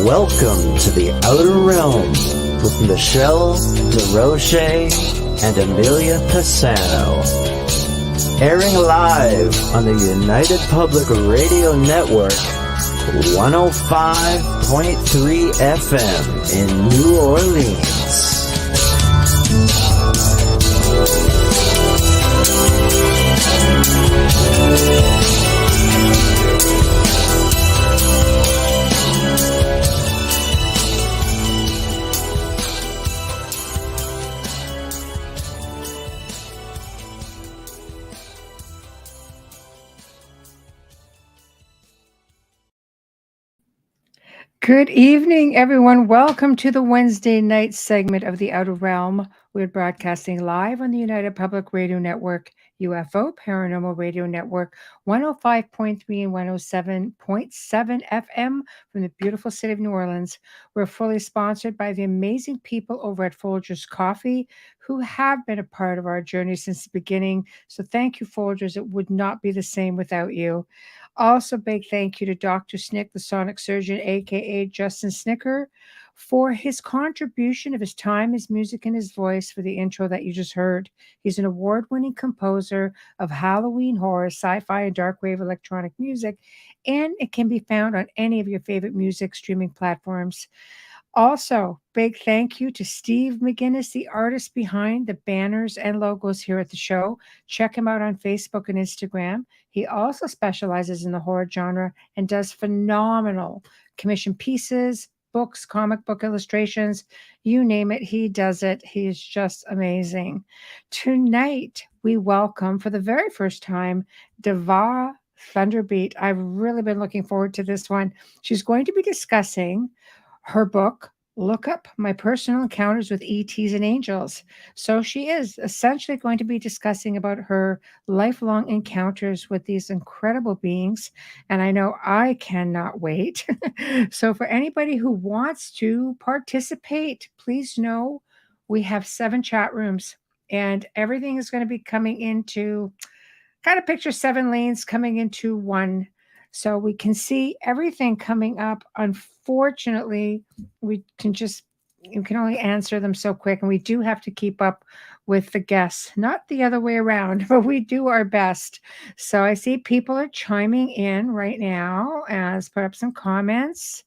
Welcome to the Outer Realm with Michelle Desrochers and Amelia Pisano. Airing live on the United Public Radio Network, 105.3 FM in New Orleans. Good evening, everyone. Welcome to the Wednesday night segment of The Outer Realm. We're broadcasting live on the United Public Radio Network, UFO Paranormal Radio Network, 105.3 and 107.7 FM from the beautiful city of New Orleans. We're fully sponsored by the amazing people over at Folgers Coffee, who have been a part of our journey since the beginning. So thank you, Folgers. It would not be the same without you. Also, big thank you to Dr. Snick, the sonic surgeon, aka Justin Snicker, for his contribution of his time, his music, and his voice for the intro that you just heard. He's an award-winning composer of Halloween horror, sci-fi, and dark wave electronic music, and it can be found on any of your favorite music streaming platforms. Also, big thank you to Steve McGinnis, the artist behind the banners and logos here at the show. Check him out on Facebook and Instagram. He also specializes in the horror genre and does phenomenal commission pieces, books, comic book illustrations, you name it, he does it. He is just amazing. Tonight, we welcome for the very first time, Devara Thunderbeat. I've really been looking forward to this one. She's going to be discussing her book, Look Up My Personal Encounters with ETs and Angels. So she is essentially going to be discussing about her lifelong encounters with these incredible beings. And I know I cannot wait. So for anybody who wants to participate, please know we have 7 chat rooms and everything is going to be coming into, kind of picture 7 lanes coming into one. So we can see everything coming up. Unfortunately, you can only answer them so quick, and we do have to keep up with the guests, not the other way around, but we do our best. So I see people are chiming in right now as put up some comments.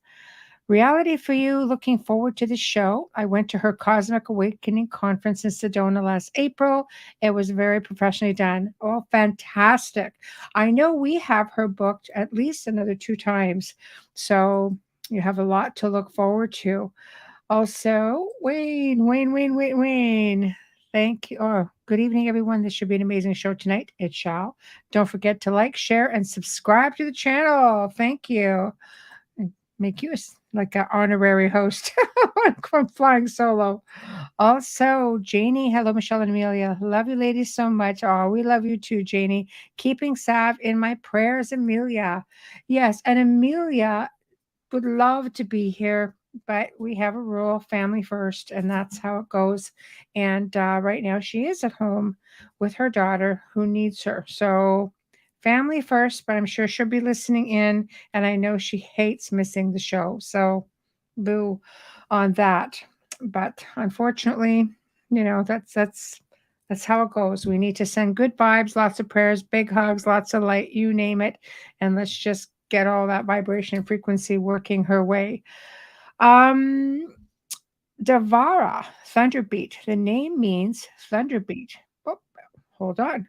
Reality for you, looking forward to the show. I went to her Cosmic Awakening conference in Sedona last April. It was very professionally done. Oh, fantastic. I know we have her booked at least another 2 times. So you have a lot to look forward to. Also, Wayne. Thank you. Oh, good evening, everyone. This should be an amazing show tonight. It shall. Don't forget to like, share, and subscribe to the channel. Thank you. Make you like an honorary host from Flying Solo. Also, Janie, hello, Michelle and Amelia. Love you ladies so much. Oh, we love you too, Janie. Keeping Sav in my prayers, Amelia. Yes, and Amelia would love to be here, but we have a rule, family first, and that's how it goes. And right now she is at home with her daughter who needs her. So family first, but I'm sure she'll be listening in, and I know she hates missing the show. So boo on that. But unfortunately, that's how it goes. We need to send good vibes, lots of prayers, big hugs, lots of light, you name it, and let's just get all that vibration and frequency working her way. Devara Thunderbeat. The name means Thunderbeat. Oh, hold on.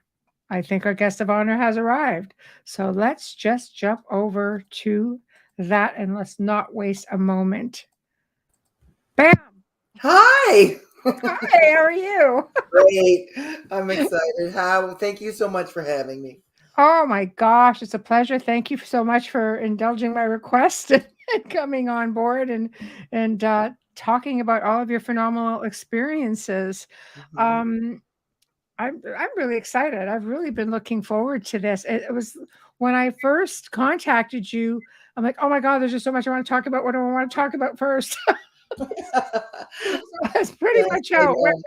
I think our guest of honor has arrived. So let's just jump over to that and let's not waste a moment. Bam! Hi! Hi, how are you? Great. I'm excited. Thank you so much for having me. Oh my gosh, it's a pleasure. Thank you so much for indulging my request and coming on board and talking about all of your phenomenal experiences. Mm-hmm. I'm really excited. I've really been looking forward to this. It was when I first contacted you, I'm like, oh my God, there's just so much I want to talk about. What do I want to talk about first? So that's pretty much how it went.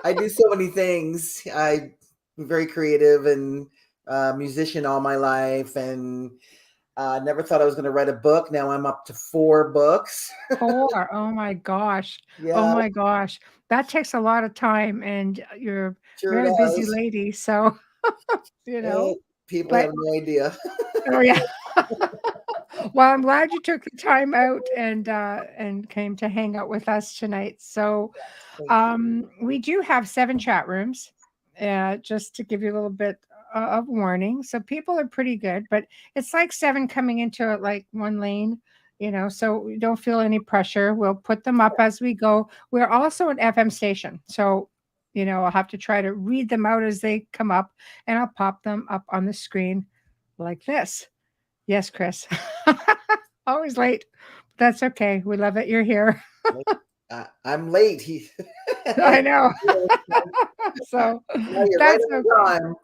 I do so many things. I'm very creative and musician all my life. And Never thought I was going to write a book. Now I'm up to 4 books. 4. Oh my gosh. Oh Yeah, my gosh. That takes a lot of time, and you're a sure very busy does. lady. So, Eh, people but have no idea. oh yeah. Well, I'm glad you took the time out and came to hang out with us tonight. So, Thank you. we do have 7 chat rooms, just to give you a little bit of warning. So people are pretty good, but it's like 7 coming into it like one lane, so we don't feel any pressure. We'll put them up as we go. We're also an FM station. So, I'll have to try to read them out as they come up, and I'll pop them up on the screen like this. Yes, Chris. Always late. That's okay. We love it. You're here. I'm late. I know. So No, you're right that's on okay. time.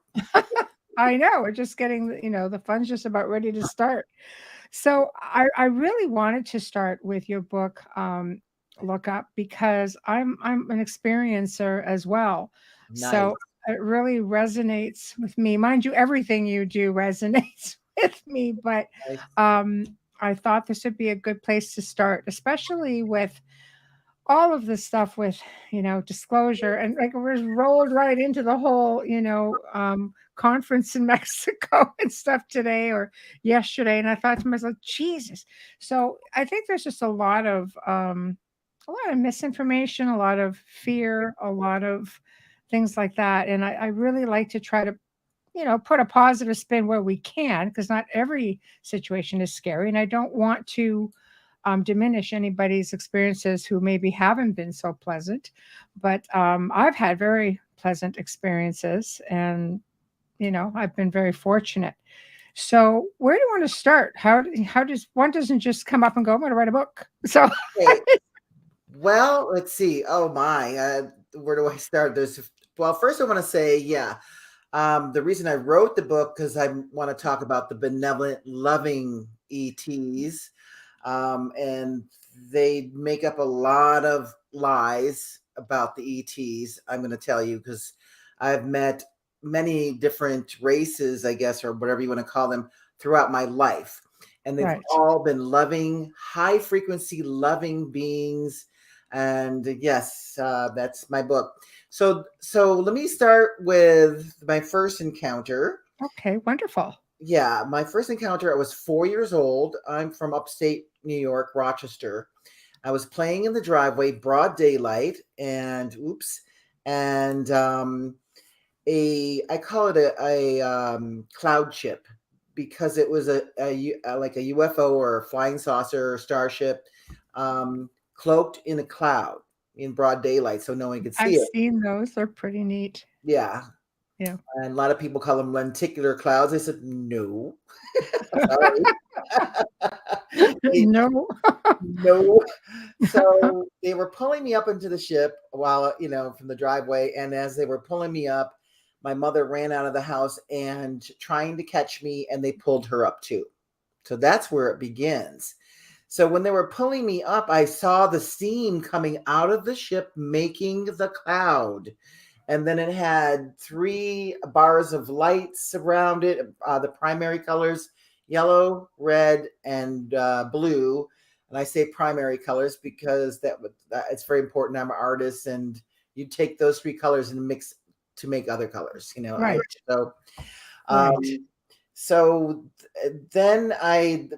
I know. We're just getting, the fun's just about ready to start. So I really wanted to start with your book, Look Up, because I'm an experiencer as well. Nice. So it really resonates with me. Mind you, everything you do resonates with me, but Nice. I thought this would be a good place to start, especially with all of the stuff with disclosure, and like we're rolled right into the whole conference in Mexico and stuff today or yesterday, and I thought to myself, Jesus. So I think there's just a lot of misinformation, a lot of fear, a lot of things like that, and I really like to try to put a positive spin where we can, because not every situation is scary, and I don't want to diminish anybody's experiences who maybe haven't been so pleasant. But I've had very pleasant experiences, and I've been very fortunate. So where do you want to start? How does one doesn't just come up and go, I'm going to write a book? So Okay. Well, let's see. Oh my, where do I start? Well, first I want to say, yeah. The reason I wrote the book, because I want to talk about the benevolent, loving ETs. And they make up a lot of lies about the ETs. I'm going to tell you, because I've met many different races, I guess, or whatever you want to call them, throughout my life. And they've right. all been loving, high frequency, loving beings. And yes, that's my book. So let me start with my first encounter. Okay, wonderful. Yeah, my first encounter, I was 4 years old. I'm from upstate New York, Rochester. I was playing in the driveway, broad daylight, and I call it a cloud chip, because it was like a UFO or a flying saucer or starship, cloaked in a cloud in broad daylight, so no one could see I've it. seen those. They're pretty neat. Yeah. Yeah. And a lot of people call them lenticular clouds. I said, no. Sorry. No. No. So they were pulling me up into the ship while, from the driveway. And as they were pulling me up, my mother ran out of the house and trying to catch me, and they pulled her up too. So that's where it begins. So when they were pulling me up, I saw the steam coming out of the ship, making the cloud. And then it had 3 bars of lights around it, the primary colors, yellow, red, and blue. And I say primary colors because it's very important. I'm an artist, and you take those 3 colors and mix to make other colors, Right. So then I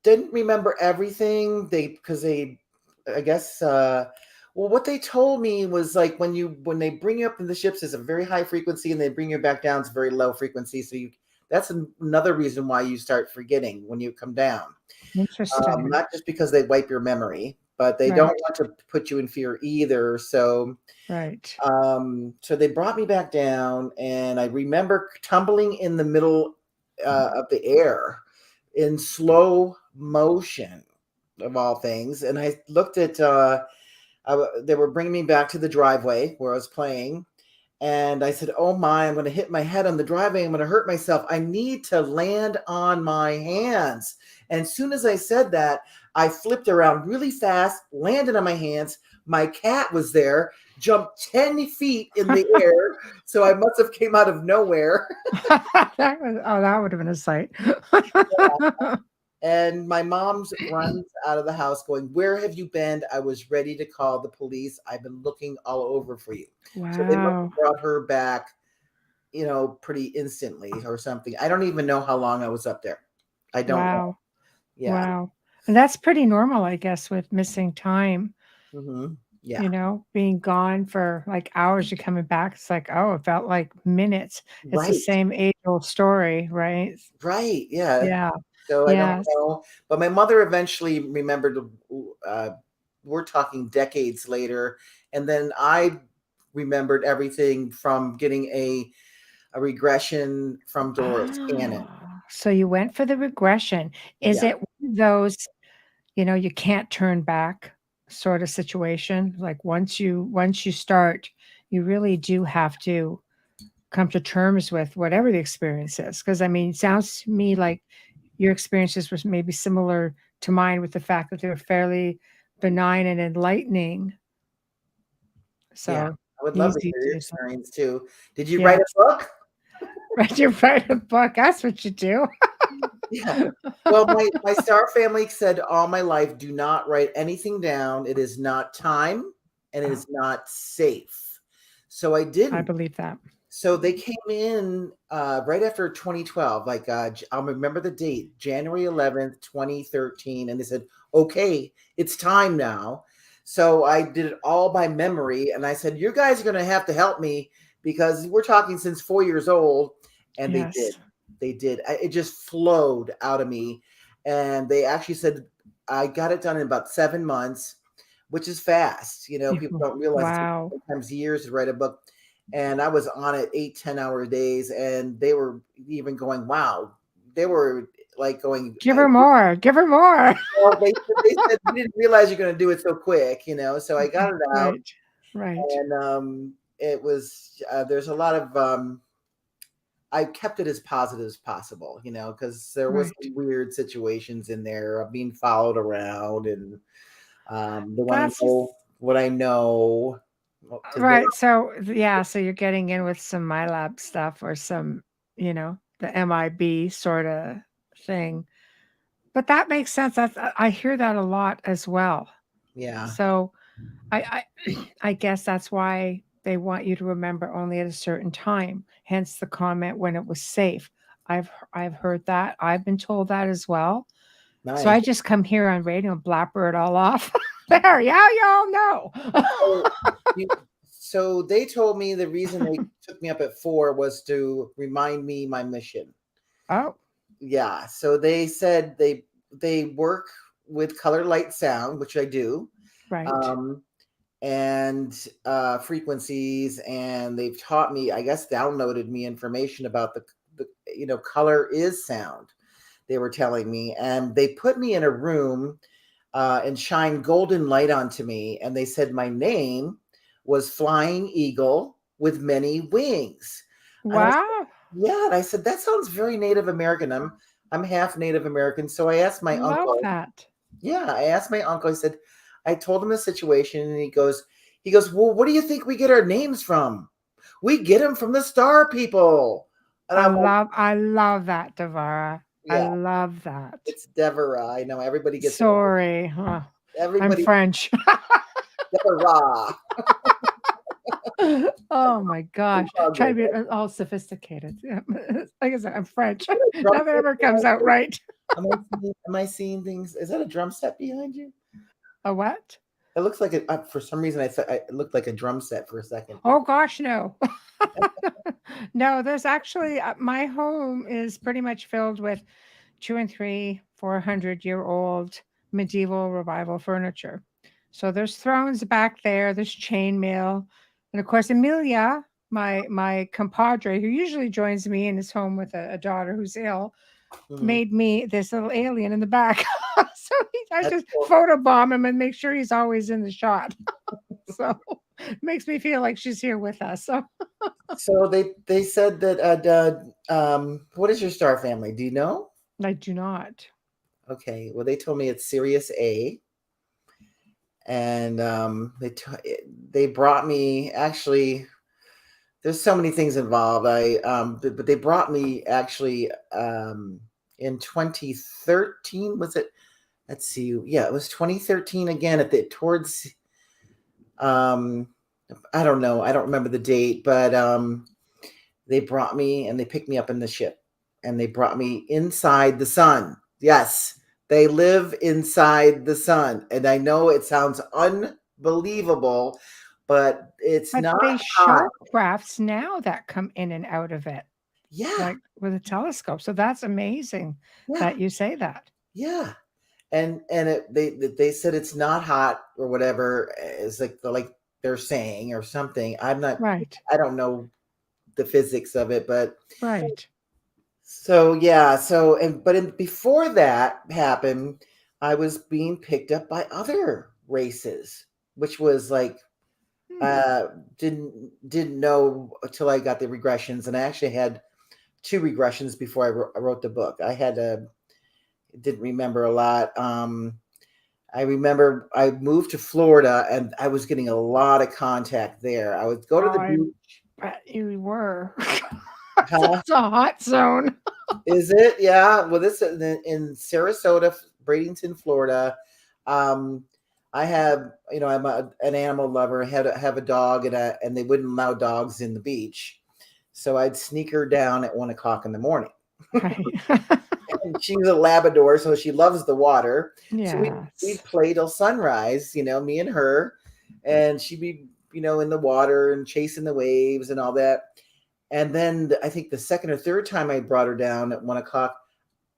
didn't remember everything. I guess, well, what they told me was like when they bring you up in the ships, it's a very high frequency, and they bring you back down, it's very low frequency. So that's another reason why you start forgetting when you come down. Interesting. Not just because they wipe your memory, but they don't want to put you in fear either. So, right. So they brought me back down, and I remember tumbling in the middle of the air in slow motion, of all things. And I looked at, they were bringing me back to the driveway where I was playing. And I said, oh my, I'm going to hit my head on the driveway. I'm going to hurt myself. I need to land on my hands. And as soon as I said that, I flipped around really fast, landed on my hands. My cat was there, jumped 10 feet in the air. So I must have came out of nowhere. That would have been a sight. And my mom's runs out of the house going, "Where have you been? I was ready to call the police. I've been looking all over for you." So they must Wow. have brought her back, pretty instantly or something. I don't even know how long I was up there. I don't know. Wow. Yeah. Wow. And that's pretty normal, I guess, with missing time, Yeah. being gone for like hours, you're coming back. It's like, oh, it felt like minutes. It's the Right. same age-old story, right? Right. Yeah. Yeah. So I don't Yes. know. But my mother eventually remembered, we're talking decades later. And then I remembered everything from getting a regression from Dolores Cannon. So you went for the regression. Is Yeah. it one of those, you can't turn back sort of situation? Like once you start, you really do have to come to terms with whatever the experience is. Because I mean, it sounds to me like your experiences was maybe similar to mine with the fact that they were fairly benign and enlightening. Yeah. So I would love to easy hear your to do. experience too. Did you write Yes. a book? Right, you write a book. That's what you do. Yeah. Well, my star family said all my life, do not write anything down. It is not time and it Oh, is not safe. So I I didn't. believe that. So they came in right after 2012, like I'll remember the date, January 11th, 2013. And they said, okay, it's time now. So I did it all by memory. And I said, you guys are going to have to help me because we're talking since 4 years old. And they did. Yes. They did. It just flowed out of me. And they actually said, I got it done in about 7 months, which is fast. People don't realize it takes Wow. sometimes years to write a book. And I was on it 8-10 hour days, and they were even going, wow. They were like going, Give her more. Give her more. well, they said we didn't realize you're going to do it so quick, so I got it out. Right. Right. And it was there's a lot of I kept it as positive as possible, because there was Right. some weird situations in there of being followed around, and they want to That's know what I know. right. So yeah, so you're getting in with some MyLab stuff or some, the MIB sort of thing. But that makes sense. I hear that a lot as well. Yeah. So I guess that's why they want you to remember only at a certain time. Hence the comment when it was safe. I've heard that. I've been told that as well. So Nice. I just come here on radio and blabber it all off. There, yeah, y'all know. So, you, so they told me the reason they took me up at 4 was to remind me my mission. Oh, Yeah. So they said they work with color, light, sound, which I do, right. um, and frequencies, and they've taught me, I guess, downloaded me information about the color is sound. They were telling me, and they put me in a room and shine golden light onto me. And they said my name was Flying Eagle with many wings. And I said, Wow. yeah. And I said, that sounds very Native American. I'm half Native American. So I asked my Love uncle. that. Yeah, I asked my uncle. I said, I told him the situation, and he goes, well, what do you think we get our names from? We get them from the star people. And I'm like, I love that, Devara. I yeah, love that. it's Devara. I know everybody gets it. Sorry. Huh. I'm Everybody, French. Devara. Oh my gosh. Love Try to it. be all sophisticated. Yeah. Like I said, I'm French. Drum Nothing set ever comes behind out you? right. Am I seeing things? Is that a drum set behind you? A what? It looks like it. For some reason, I thought it looked like a drum set for a second. Oh gosh, no. No, there's actually my home is pretty much filled with 400-year-old medieval revival furniture. So there's thrones back there, there's chainmail, and of course Amelia, my compadre, who usually joins me and is home with a daughter who's ill, Mhm. made me this little alien in the back. So I That's just cool. photobomb him and make sure he's always in the shot. So it makes me feel like she's here with us. So So they said that what is your star family? Do you know? I do not. Okay, well they told me it's Sirius A, and they brought me actually. There's so many things involved. But they brought me actually in 2013. Was it? Let's see. Yeah, it was 2013 again towards I don't know. I don't remember the date, but they brought me and they picked me up in the ship and they brought me inside the sun. Yes, they live inside the sun. And I know it sounds unbelievable, but it's But not they hot. show crafts now that come in and out of it, Yeah, like with a telescope. So that's amazing yeah, that you say that. yeah. And they said it's not hot or whatever. It's like they're saying or something. Right. I don't know the physics of it, but Right. so yeah, before that happened, I was being picked up by other races, which was like Hmm. didn't know until I got the regressions, and I actually had two regressions before I wrote the book. I had didn't remember a lot. I remember I moved to Florida, and I was getting a lot of contact there. I would go to Oh, the I beach. bet you were. Huh? That's a hot zone. Is it? Yeah. Well, this is in Sarasota, Bradenton, Florida. Um, I have, I'm an animal lover. I have a dog, and they wouldn't allow dogs in the beach, so I'd sneak her down at 1 o'clock in the morning. Right. And she's a Labrador, so she loves the water. So we'd Yes. play till sunrise, me and her, and she'd be, in the water and chasing the waves and all that. And then I think the second or third time I brought her down at 1 o'clock,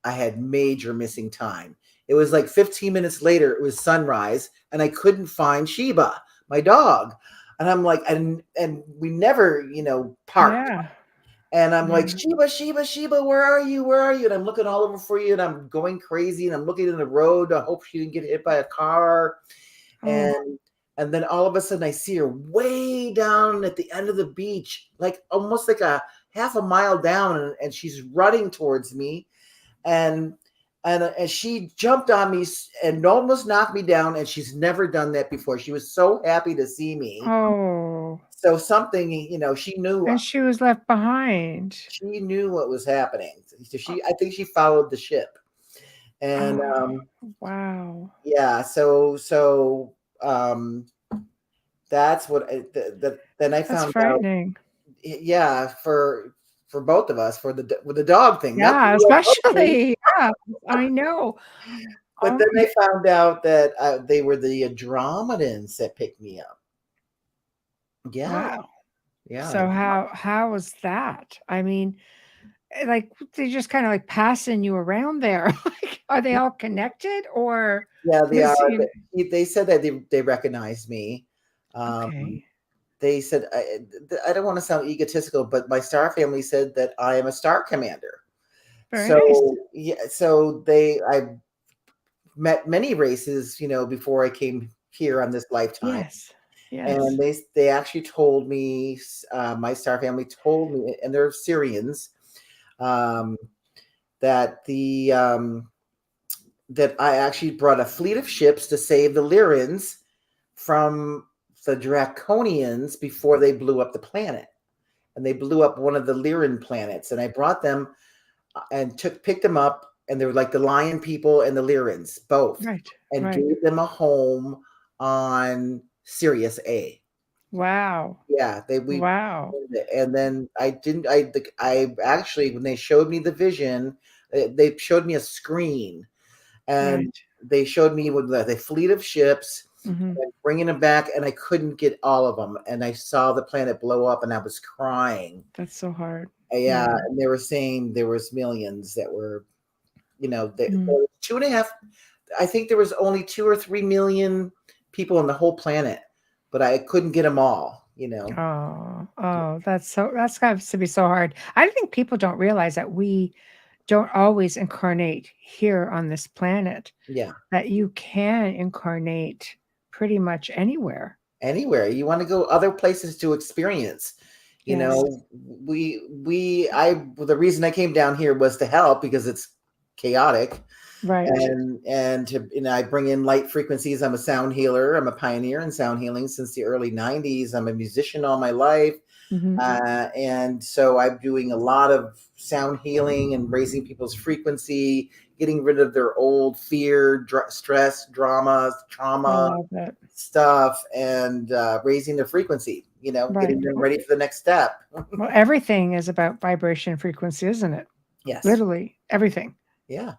I had major missing time. It was like 15 minutes later, it was sunrise, and I couldn't find Sheba, my dog. And I'm like, and we never, parked. Yeah. And I'm like, Yeah. Sheba, where are you? Where are you? And I'm looking all over for you, and I'm going crazy, and I'm looking in the road. I hope she didn't get hit by a car. Oh, And then all of a sudden I see her way down at the end of the beach, like almost like a half a mile down, and she's running towards me. And she jumped on me and almost knocked me down, and she's never done that before. She was so happy to see me. oh. So something, she knew And she was left behind. what was happening. I think she followed the ship. And Oh, wow. yeah, so that's what then I That's found out. frightening. Yeah, for both of us, with the dog thing, not Yeah, the UFO thing. especially. Yeah, I know. But Oh, then I found out that they were the Andromedans that picked me up. Yeah, wow. yeah. So how was that? I mean, like they just kind of like passing you around there. Like, are they all connected or Yeah, they are. because you They said that they recognized me. okay. They said I don't want to sound egotistical, but my star family said that I am a star commander. Very nice. So yeah, I met many races, before I came here on this lifetime. Yes. Yes. And they actually told me, my star family told me, and they're Syrians, um, that that I actually brought a fleet of ships to save the Lyrans from the Draconians before they blew up the planet. And they blew up one of the Lyran planets, and I brought them and picked them up, and they were like the Lion people and the Lyrans both, Right. and Right. gave them a home on Sirius A. Wow. Yeah, we Wow. and then I actually, when they showed me the vision, they showed me a screen, and Right. they showed me with the fleet of ships Hmm. and bringing them back, and I couldn't get all of them, and I saw the planet blow up, and I was crying. That's so hard. Yeah, Yeah. and they were saying there was millions that were, there Mm. was 2.5. I think there was only 2 or 3 million people on the whole planet, but I couldn't get them all. Oh, that's got to be so hard. I think people don't realize that we don't always incarnate here on this planet, Yeah. that you can incarnate pretty much anywhere. Anywhere you want to go, other places to experience. Yes. The reason I came down here was to help because it's chaotic. Right. And I bring in light frequencies. I'm a sound healer. I'm a pioneer in sound healing since the early 90s. I'm a musician all my life. Mm-hmm. And so I'm doing a lot of sound healing and raising people's frequency, getting rid of their old fear, stress, drama, I trauma love that. stuff, and raising their frequency, Right. getting them ready for the next step. Well, everything is about vibration frequency, isn't it? Yes. Literally everything. Yeah.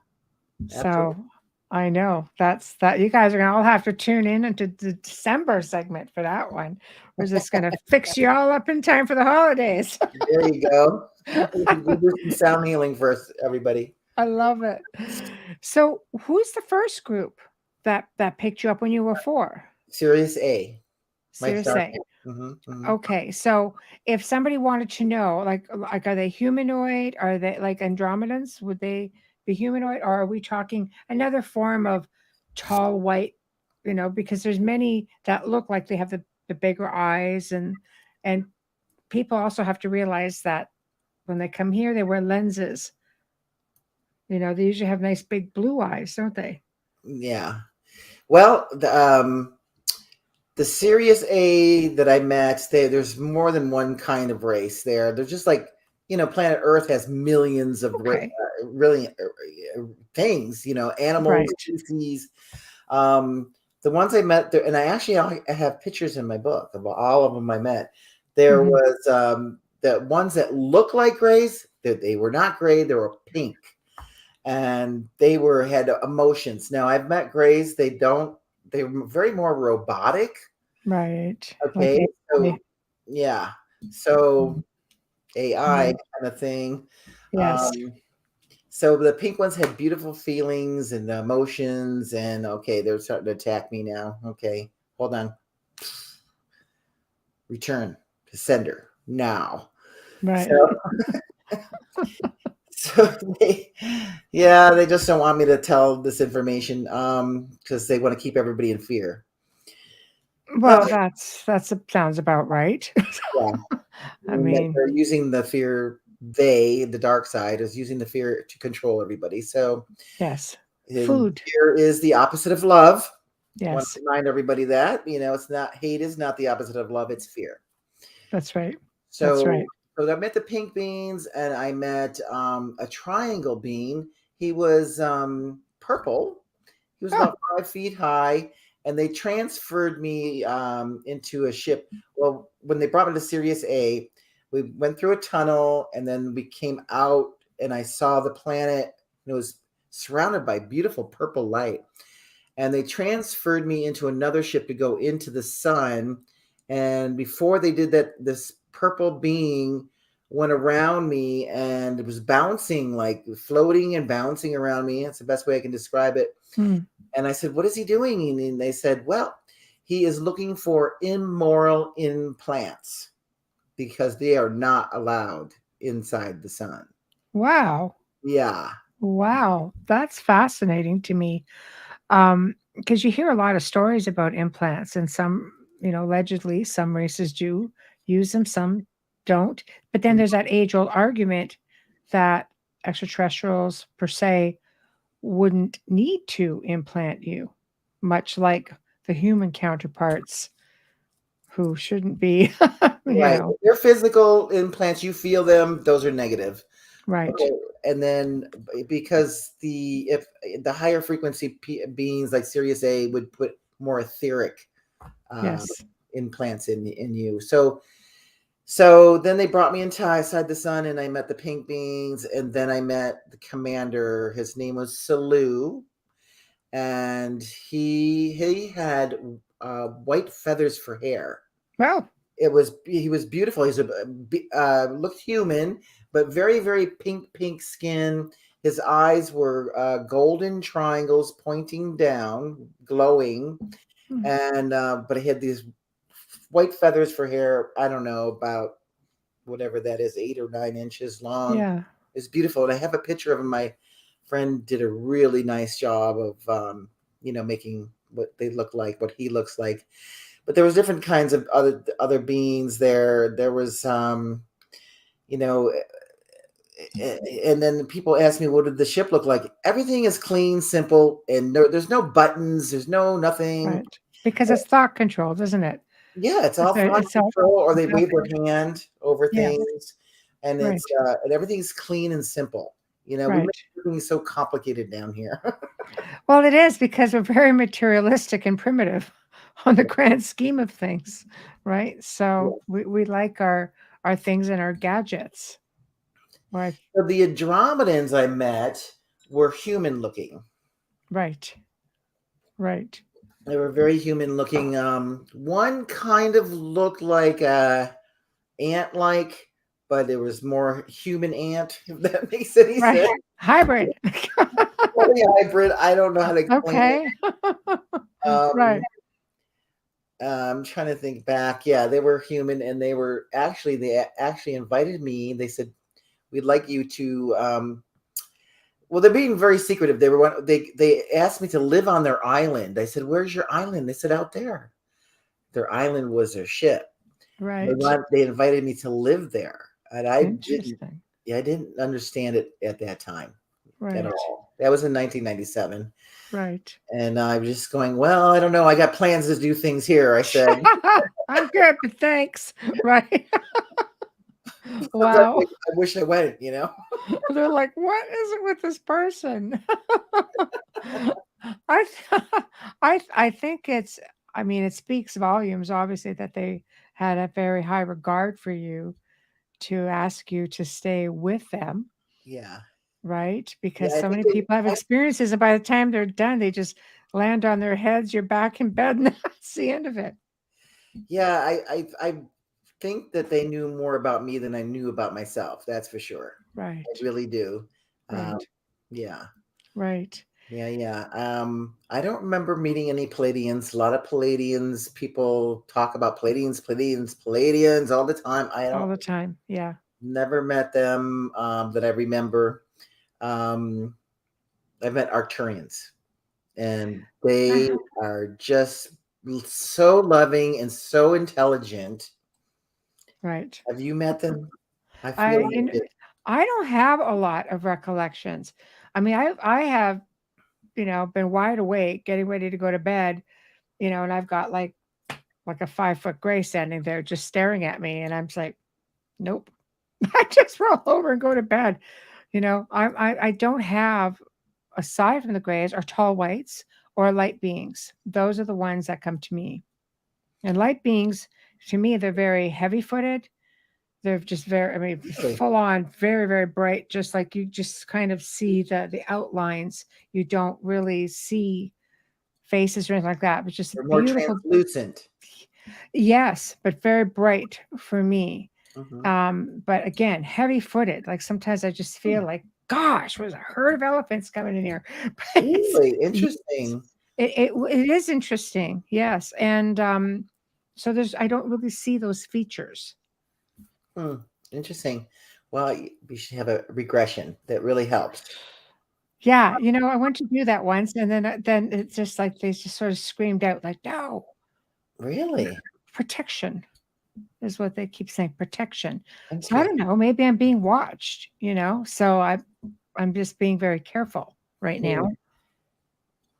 So I know that you guys are going to all have to tune in into the December segment for that one. We're just going to fix you all up in time for the holidays. There you go. We'll do some sound healing first, everybody. I love it. So who's the first group that picked you up when you were 4? Sirius A. Sirius A. Okay, so if somebody wanted to know, like are they humanoid? Are they like Andromedans? Would they be humanoid, or are we talking another form of tall white? Because there's many that look like they have the bigger eyes, and people also have to realize that when they come here, they wear lenses. They usually have nice big blue eyes, don't they? Yeah. Well, the Sirius A that I met, there's more than one kind of race there. They're just like, planet Earth has millions of really things, animals, Right. species. The ones I met there, and I have pictures in my book of all of them I met. There was the ones that look like grays, that they were not gray, they were pink. And they had emotions. Now I've met grays, they're very more robotic. Right. Okay. So yeah. So AI kind of thing. Yes. So the pink ones had beautiful feelings and emotions, and okay, they're starting to attack me now. Okay, hold on. Return to sender now. Right. So they just don't want me to tell this information because they want to keep everybody in fear. Well, that sounds about right. Yeah. I mean, they're using the fear. The dark side is using the fear to control everybody. So yes, food. Fear is the opposite of love. Yes. I want to remind everybody that it's not hate is not the opposite of love. It's fear. That's right. So, that's right. So I met the pink beans, and I met a triangle bean. He was purple. He was about 5 feet high, and they transferred me into a ship. Well, when they brought me to Sirius A, we went through a tunnel, and then we came out, and I saw the planet. And it was surrounded by beautiful purple light. And they transferred me into another ship to go into the sun. And before they did that, this purple being went around me, and it was bouncing, like floating and bouncing around me. That's the best way I can describe it. And I said, what is he doing? And they said, well, he is looking for immoral implants because they are not allowed inside the sun. Wow. Yeah. Wow. That's fascinating to me. Because you hear a lot of stories about implants, and some, allegedly some races do use them, some don't. But then there's that age-old argument that extraterrestrials per se wouldn't need to implant you, much like the human counterparts who shouldn't be. Right. They're physical implants. You feel them. Those are negative. Right. Okay. And then because if the higher frequency beings like Sirius A would put more etheric implants in you. So then they brought me inside the sun, and I met the pink beings, and then I met the commander. His name was Salu, and he had white feathers for hair. Wow. He was beautiful. He's looked human, but very, very pink skin. His eyes were golden triangles pointing down, glowing, and but he had these white feathers for hair. I don't know, about whatever that is, 8 or 9 inches long. Yeah, it's beautiful. And I have a picture of him. My friend did a really nice job of making what they look like, what he looks like. But there was different kinds of other beings there. There was and then people ask me, what did the ship look like? Everything is clean, simple, and there's no buttons, there's no nothing. Right. Because it's thought controlled, isn't it? Yeah, it's all thought It's all, control, or they it's all wave their hand over yeah, things, and right, and everything's clean and simple. We right. make everything so complicated down here. Well, it is because we're very materialistic and primitive on the grand scheme of things, right? Yeah. So we like our things and our gadgets. Right, So the Andromedans I met were human looking. right, right. They were very human looking. One kind of looked like a ant like, but it was more human ant, if that makes any Right. sense. Hybrid. Probably hybrid. I don't know how to explain it. Okay. Um, Right. I'm trying to think back. Yeah, they were human, and they actually invited me. They said, we'd like you to well, they're being very secretive. They asked me to live on their island. I said, "Where's your island?" They said, "Out there." Their island was their ship. Right. They invited me to live there, and I didn't. Interesting. Yeah, I didn't understand it at that time at Right. all. That was in 1997, Right. and I was just going, "Well, I don't know. I got plans to do things here." I said, I'm good, but thanks. Right. "Sometimes Wow. I wish I went." They're like, what is it with this person? I th- I think it's, I mean, it speaks volumes, obviously, that they had a very high regard for you to ask you to stay with them, Yeah, right? yeah. Because I so think many people have experiences, and by the time they're done, they just land on their heads, you're back in bed, and that's the end of it. yeah, I think that they knew more about me than I knew about myself. That's for sure. Right, I really do. Um, right, yeah, right. yeah. I don't remember meeting any Palladians. A lot of Palladians. People talk about Palladians all the time. I All don't the time. Yeah. never met them that I remember. Um, I've met Arcturians, and they are just so loving and so intelligent. Right. Have you met them? I I feel you you know, did. I don't have a lot of recollections. I mean, I have, been wide awake, getting ready to go to bed, and I've got like a 5-foot gray standing there just staring at me, and I'm just like, nope. I just roll over and go to bed. I don't have, aside from the grays, or tall whites or light beings. Those are the ones that come to me. And light beings, to me, they're very heavy footed. They're just very, I mean, Really? full on, very, very bright, just like you just kind of see the outlines. You don't really see faces or anything like that, but just They're more beautiful. translucent. Yes, but very bright for me. Mhm. But again, heavy footed. Like sometimes I just feel like, gosh, was a herd of elephants coming in here. But Really yes, interesting. it is interesting. Yes. And so I don't really see those features. Hmm, interesting. Well, we should have a regression that really helps. Yeah, I went to do that once, and then it's just like they just sort of screamed out, like, "No, Really? protection," is what they keep saying, protection. So I Interesting. don't know, maybe I'm being watched. So I'm just being very careful right Hmm. now.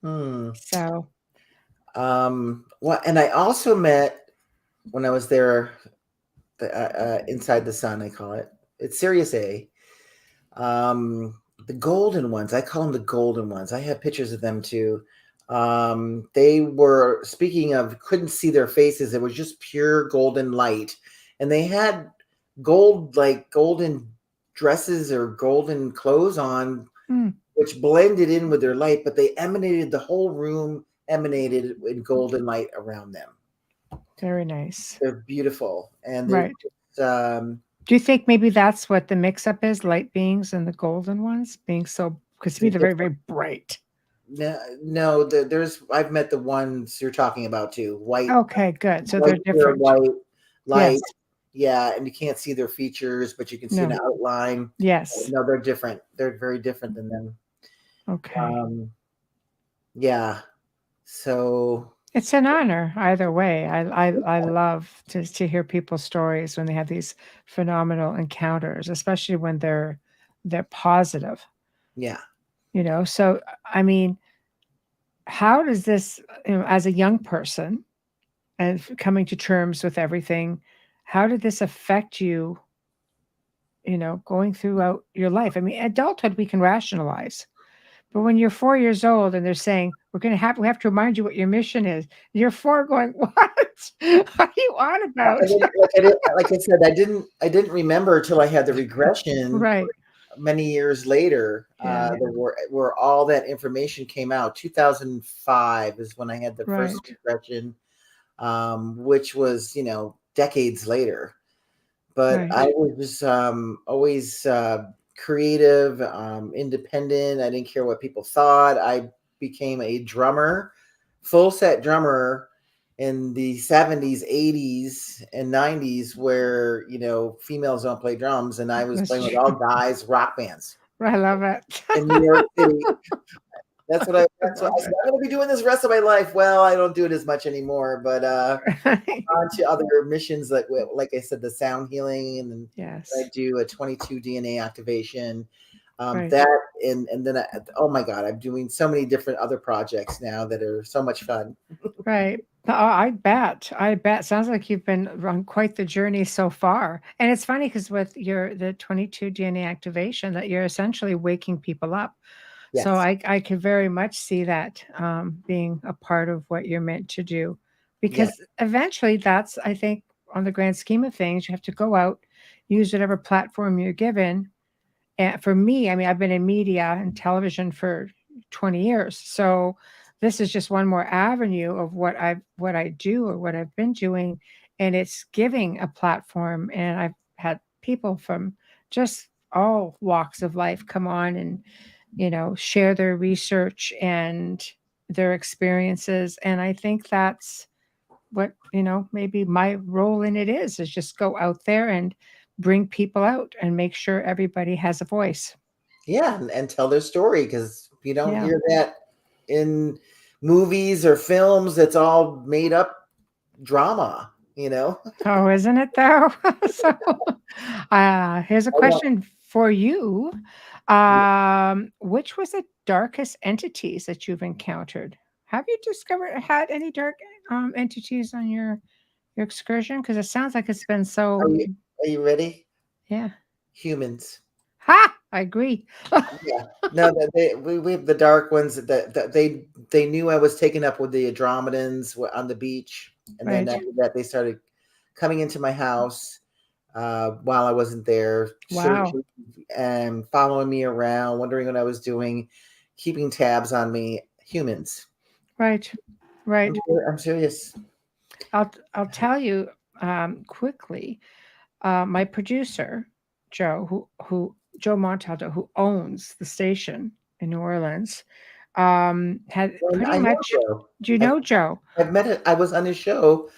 Hmm. So Well, and I also met when I was there, inside the sun, I call it. It's Sirius A. The golden ones. I call them the golden ones. I have pictures of them too. They were, speaking of, couldn't see their faces. It was just pure golden light, and they had golden dresses or golden clothes on, mm, which blended in with their light. But they emanated. The whole room emanated in golden light around them. very nice. They're beautiful, and they're Right. just, Do you think maybe that's what the mix-up is, light beings and the golden ones being so, because to me, they're they're very, different. very bright. No, there's. I've met the ones you're talking about too. Okay, good. So they're White, pure different. white, light. Yes. Yeah, and you can't see their features, but you can see an No. outline. Yes. No, they're different. They're very different than them. Okay. Yeah. So It's an honor either way. I love to hear people's stories when they have these phenomenal encounters, especially when they're they're positive. Yeah. So I mean, how does this, as a young person and coming to terms with everything, how did this affect you, going throughout your life? I mean, adulthood we can rationalize, but when you're 4 years old and they're saying we have to remind you what your mission is, you're 4 going, what? What are you on about? Like I said, I didn't remember till I had the regression Right. many years later. Yeah. Where all that information came out. 2005 is when I had the first Right. regression, which was decades later. But Right. I was always creative, independent. I didn't care what people thought. I became a drummer, full set drummer in the 70s, 80s, and 90s, where females don't play drums, and I was That's playing with true. all guys rock bands I love it. in New York City. That's what I love said. I'm going to be doing this the rest of my life. Well, I don't do it as much anymore, but it. on to other missions, like I said, the sound healing, and Yes. I do a 22 DNA activation. Right. That and then oh my God, I'm doing so many different other projects now that are so much fun. Right. Oh, I bet. I bet. Sounds like you've been on quite the journey so far. And it's funny because with the 22 DNA activation, that you're essentially waking people up. So Yes. I could very much see that being a part of what you're meant to do, Yes. because eventually that's, I think, on the grand scheme of things, you have to go out, use whatever platform you're given. And for me, I mean, I've been in media and television for 20 years. So this is just one more avenue of what I do or what I've been doing. And it's giving a platform. And I've had people from just all walks of life come on and, share their research and their experiences. And I think that's what, maybe my role in it is just go out there and bring people out and make sure everybody has a voice. Yeah, and tell their story, because you don't Yeah. hear that in movies or films. It's all made up drama. Oh, isn't it though? So, here's a I know. question for you. Which was the darkest entities that you've encountered? Have you had any dark entities on your excursion? Because it sounds like it's been Are so. you ready? Yeah. Humans. Ha! I agree. Yeah. No, we have the dark ones that they knew I was taken up with the Andromedans on the beach, and then Right. after that they started coming into my house while I wasn't there, Wow. searching and following me around, wondering what I was doing, keeping tabs on me. Humans. Right. Right. I'm serious. I'll tell you quickly. My producer, who Joe Montaldo, who owns the station in New Orleans, had And pretty I know much. Joe. Do you know Joe? I've met it. I was on his show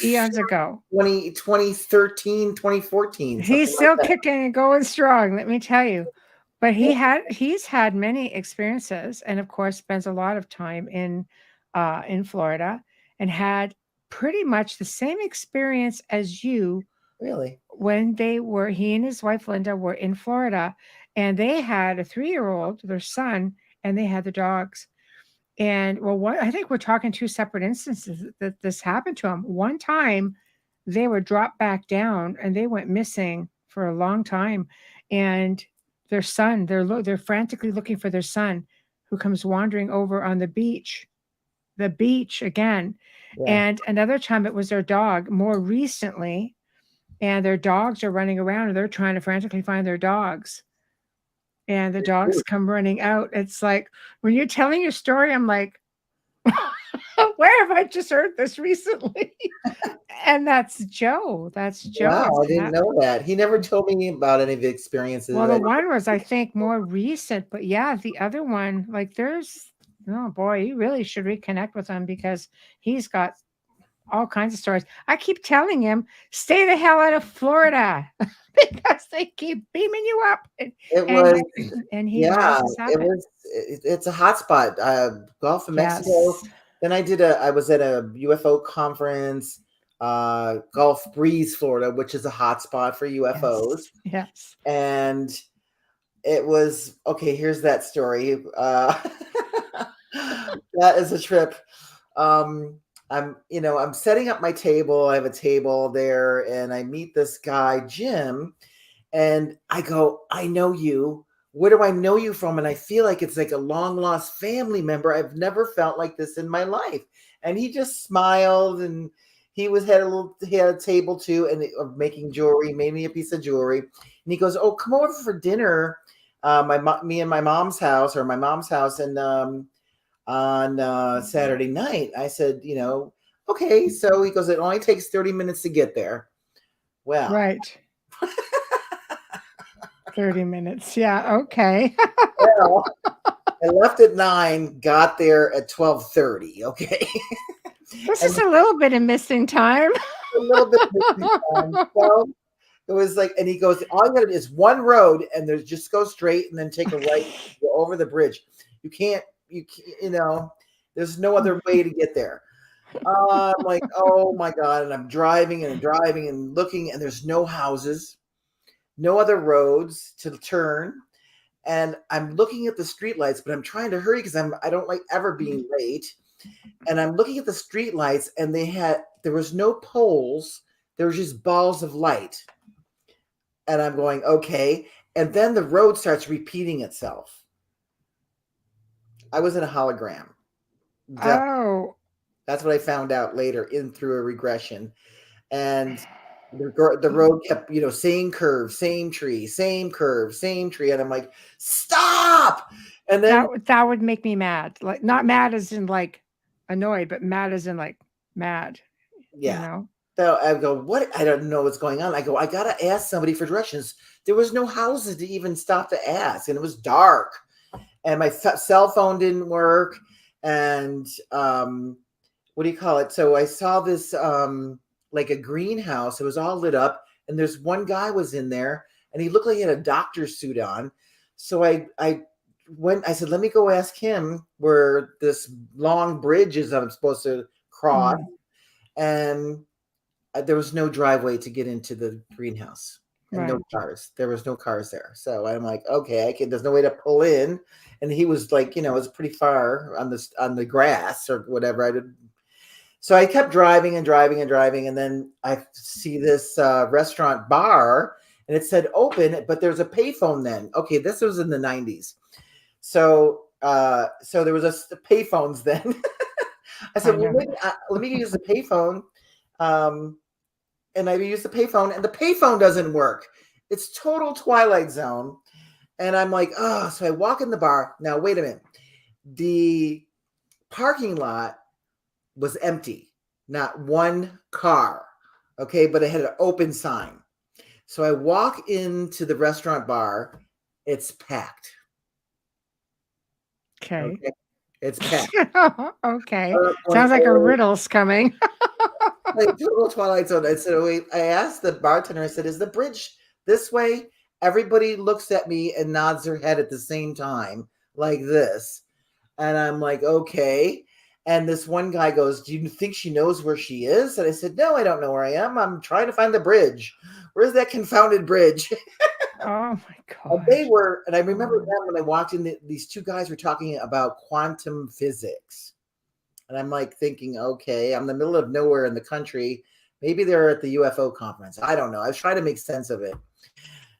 Eons ago. 2013, 2014, something He's like still that. kicking and going strong, let me tell you. But he's had many experiences, and of course spends a lot of time in Florida, and had pretty much the same experience as you Really? when he and his wife Linda were in Florida, and they had a 3-year-old, their son, and they had the dogs. And I think we're talking 2 separate instances that this happened to them. One time they were dropped back down and they went missing for a long time. And their son, they're frantically looking for their son, who comes wandering over on the beach again. Yeah. And another time it was their dog more recently, and their dogs are running around and they're trying to frantically find their dogs. And the dogs come running out. It's like, when you're telling your story, I'm like, where have I just heard this recently? And that's Joe. That's Joe. Wow, I didn't know that. He never told me about any of the experiences. Well, the one was, I think, more recent, but yeah, the other one, like, oh boy, you really should reconnect with him, because he's got all kinds of stories. I keep telling him, stay the hell out of Florida, because they keep beaming you up. And he rises up. It's a hot spot. Gulf of Mexico. Yes. Then I was at a UFO conference, Gulf Breeze, Florida, which is a hot spot for UFOs. Yes. And it was okay. Here's that story. That is a trip. I'm setting up my table. I have a table there, and I meet this guy, Jim, and I go, I know you. Where do I know you from? And I feel like it's like a long lost family member. I've never felt like this in my life. And he just smiled, and he had a table too, and of making jewelry, made me a piece of jewelry. And he goes, "Oh, come over for dinner, me and my mom's house, and on Saturday night." I said, okay. So he goes, "It only takes 30 minutes to get there." Well, Right. 30 minutes. Yeah. Okay. well, I left at 9, got there at 12:30. Okay. This And is a little bit of missing time. a little bit missing time. So it was like, and he goes, "All you gotta do is one road, and there's just go straight and then take a right, go over the bridge. There's no other way to get there." I'm like, oh my God. And I'm driving and driving and looking, and there's no houses, no other roads to turn. And I'm looking at the streetlights, but I'm trying to hurry because I don't like ever being late. And I'm looking at the streetlights, and there was no poles, there was just balls of light. And I'm going, okay. And then the road starts repeating itself. I was in a hologram. Oh. That's what I found out later through a regression. And the road kept, same curve, same tree, same curve, same tree. And I'm like, stop. And then that would make me mad. Like, not mad as in like annoyed, but mad as in like mad. yeah. So I go, what? I don't know what's going on. I go, I got to ask somebody for directions. There was no houses to even stop to ask. And it was dark. And my cell phone didn't work. And what do you call it? So I saw this like a greenhouse. It was all lit up. And there's one guy was in there. And he looked like he had a doctor's suit on. So I said, let me go ask him where this long bridge is I'm supposed to cross. And there was no driveway to get into the greenhouse, and no cars. There was no cars there. So I'm like, okay, there's no way to pull in. And he was like, it was pretty far on the grass or whatever. So I kept driving and driving and driving. And then I see this restaurant bar, and it said open, but there's a payphone then. Okay, this was in the 90s. So there was a payphones then. I said, well, let me use the payphone. And I use the payphone, and the payphone doesn't work. It's total Twilight Zone. And I'm like, oh, so I walk in the bar. Now, wait a minute. The parking lot was empty, not one car. Okay, but it had an open sign. So I walk into the restaurant bar. It's packed. Okay. It's packed. Okay. Sounds like a riddle's coming. Like total Twilight Zone. I asked the bartender, I said, is the bridge this way? Everybody looks at me and nods their head at the same time, like this. And I'm like, okay. And this one guy goes, do you think she knows where she is? And I said, no, I don't know where I am. I'm trying to find the bridge. Where's that confounded bridge? Oh my God. And I remember then when I walked in, these two guys were talking about quantum physics. And I'm like thinking, okay, I'm in the middle of nowhere in the country. Maybe they're at the UFO conference. I don't know. I was trying to make sense of it.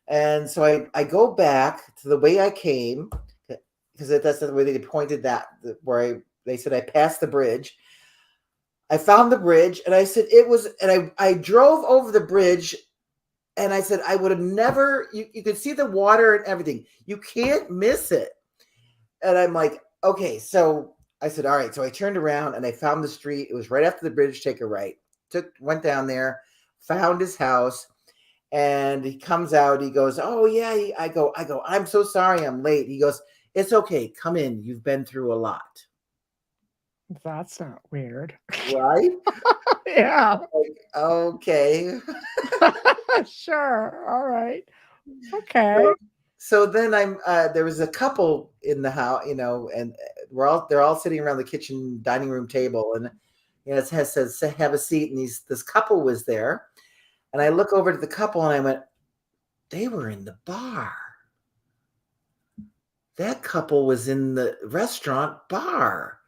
And so I go back to the way I came, because that's the way they pointed they said I passed the bridge. I found the bridge, and I said I drove over the bridge, and I said I would have never, you could see the water and everything. You can't miss it. And I'm like, okay, so I said, all right. So I turned around and I found the street. It was right after the bridge. Take a right. Went down there, found his house, and he comes out. He goes, oh yeah. I go, I'm so sorry I'm late. He goes, it's okay. Come in. You've been through a lot. That's not weird. Right? Yeah. Like, okay. Sure. All right. Okay. So then there was a couple in the house, and they're all sitting around the kitchen dining room table, and it says have a seat, and this couple was there, and I look over to the couple and I went, they were in the bar. that couple was in the restaurant bar.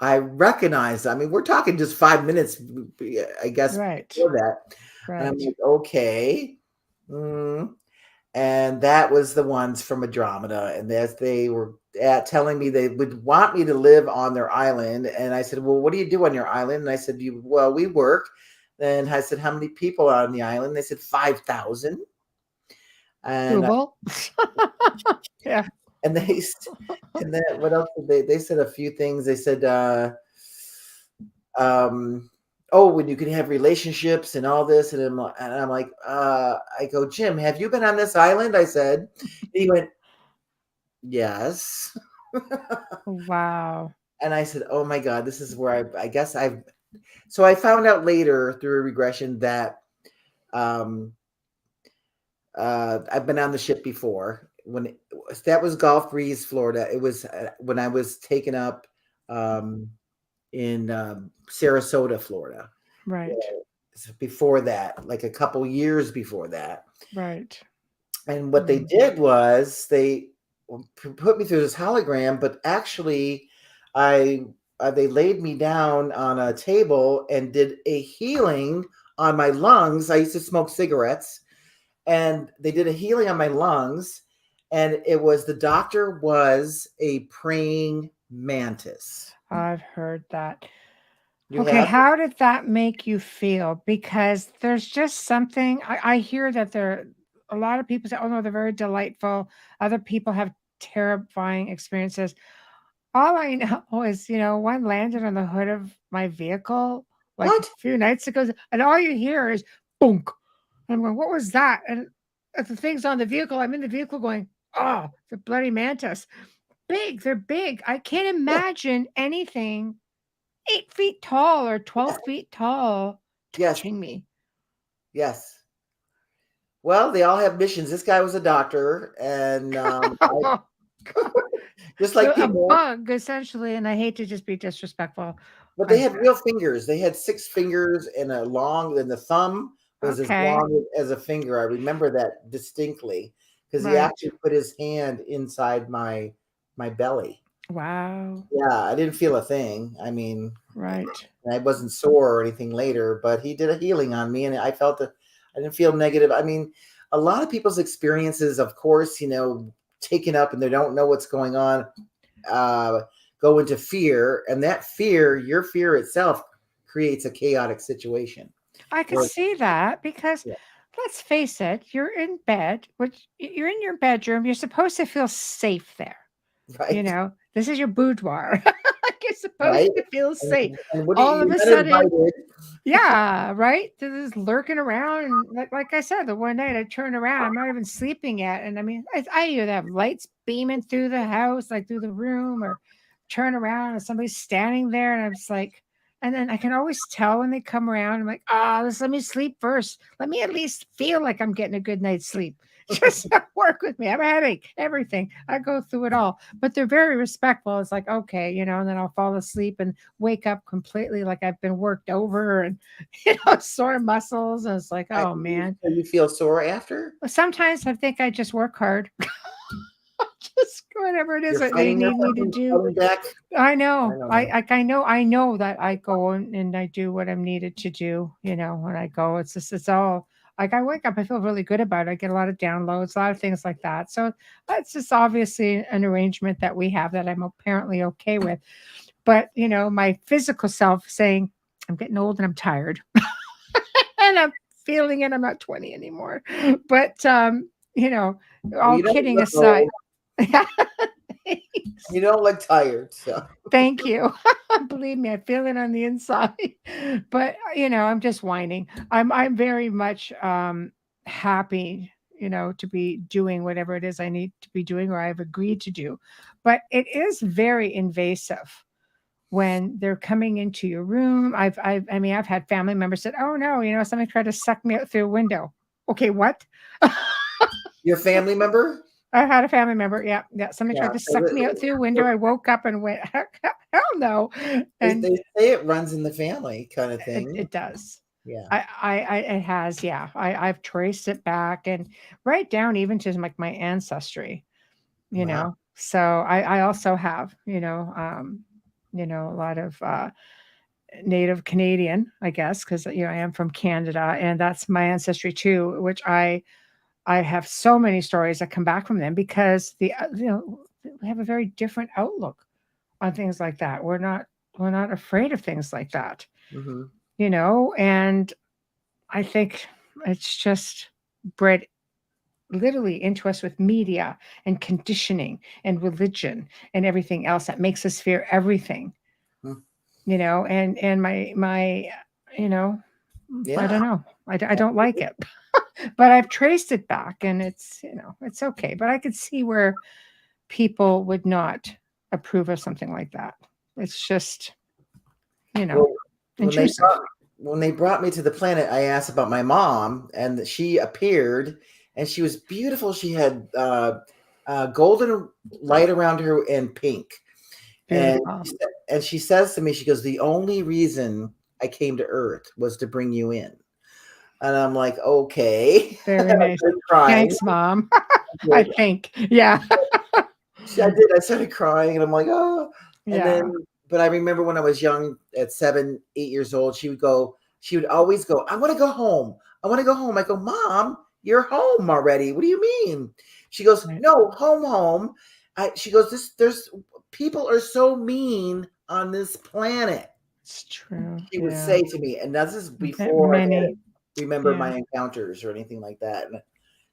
I recognized, I mean, we're talking just 5 minutes, I guess, Right. before that. And I'm Right. like, okay. And that was the ones from Andromeda. And as they were telling me they would want me to live on their island. And I said, well, what do you do on your island? And I said, well, we work. Then I said, how many people are on the island? They said 5,000. And Google. Yeah. and and then what else did they said a few things. They said oh, when you can have relationships and all this, and I'm like I go, Jim, have you been on this island? I said. He went, yes. Wow. And I said, oh my God, this is where I guess so I found out later through a regression that I've been on the ship before. That was Gulf Breeze, Florida. It was when I was taken up in Sarasota, Florida. Right. Before that, like a couple years before that. Right. And what they did was they put me through this hologram, but actually they laid me down on a table and did a healing on my lungs. I used to smoke cigarettes. And they did a healing on my lungs, and the doctor was a praying mantis. I've heard that. You Okay, have? how did that make you feel? Because there's just something I hear that a lot of people say, oh no, they're very delightful. Other people have terrifying experiences. All I know is, one landed on the hood of my vehicle like What? a few nights ago, and all you hear is boom. And I'm going, what was that? And the thing's on the vehicle. I'm in the vehicle going, oh, the bloody mantis. Big. They're big. I can't imagine anything 8 feet tall or 12 feet tall Yes. touching me. Yes. Well, they all have missions. This guy was a doctor, and just like So a people, bug, essentially, and I hate to just be disrespectful. but they had real fingers. They had 6 fingers and and the thumb was as long as a finger. I remember that distinctly because he actually put his hand inside my belly. Wow. Yeah, I didn't feel a thing. I mean, Right. I wasn't sore or anything later, but he did a healing on me, and I felt that I didn't feel negative. I mean, a lot of people's experiences, of course, taken up and they don't know what's going on, go into fear, and that fear, your fear itself, creates a chaotic situation. I can see that because let's face it, you're in bed, you're in your bedroom. You're supposed to feel safe there. Right. This is your boudoir. You're supposed to feel safe. And all of a sudden, yeah, right. This is lurking around, and like I said, the one night I turned around, I'm not even sleeping yet, and I mean, I either have lights beaming through the house, like through the room, or turn around and somebody's standing there, and I'm just like, and then I can always tell when they come around. I'm like, let me sleep first. Let me at least feel like I'm getting a good night's sleep. Just work with me. I have a headache, everything. I go through it all. But they're very respectful. It's like, okay, and then I'll fall asleep and wake up completely like I've been worked over and, sore muscles. And it's like, oh, man. So you feel sore after? Sometimes I think I just work hard. Just whatever it is that they need me to do. I know. I know that I go and I do what I'm needed to do. When I go, it's all like I wake up, I feel really good about it. I get a lot of downloads, a lot of things like that. So that's just obviously an arrangement that we have that I'm apparently okay with. But my physical self saying I'm getting old and I'm tired, and I'm feeling it. I'm not 20 anymore. But all kidding aside. You don't look tired, so thank you. Believe me, I feel it on the inside. But I'm just whining. I'm very much happy, to be doing whatever it is I need to be doing or I've agreed to do. But it is very invasive when they're coming into your room. I've had family members said, "Oh no, somebody tried to suck me out through a window." Okay, what? Your family member? I had a family member. Yeah. Somebody tried to suck me out through a window. I woke up and went, hell no. And they say it runs in the family, kind of thing. It does. Yeah. It has. Yeah. I've traced it back and right down even to my ancestry. So I also have, a lot of Native Canadian, I guess, because I am from Canada, and that's my ancestry too, which I have so many stories that come back from them because we have a very different outlook on things like that. We're not afraid of things like that, Mm-hmm. and I think it's just bred literally into us with media and conditioning and religion and everything else that makes us fear everything, and my you know I Yeah. don't know, I don't like it. But I've traced it back, and it's okay, but I could see where people would not approve of something like that. It's just Well, when they intrusive. brought me to the planet, I asked about my mom, and she appeared, and she was beautiful. She had golden light around her and pink, and Beautiful. she says to me, she goes, "The only reason I came to Earth was to bring you in." And I'm like, "Okay." I Very nice. started crying. Thanks, Mom. I think. Yeah. I did. I started crying, and I'm like, "Oh." And then, Yeah. but I remember when I was young, at 7, 8 years old, she would go. She would always go, "I want to go home. I want to go home." I go, "Mom, you're home already. What do you mean?" She goes, Right. "No, home, home." She goes, There's people are so mean on this planet." It's true. She would Yeah. say to me, and this is before I had Many. remember Yeah. my encounters or anything like that. But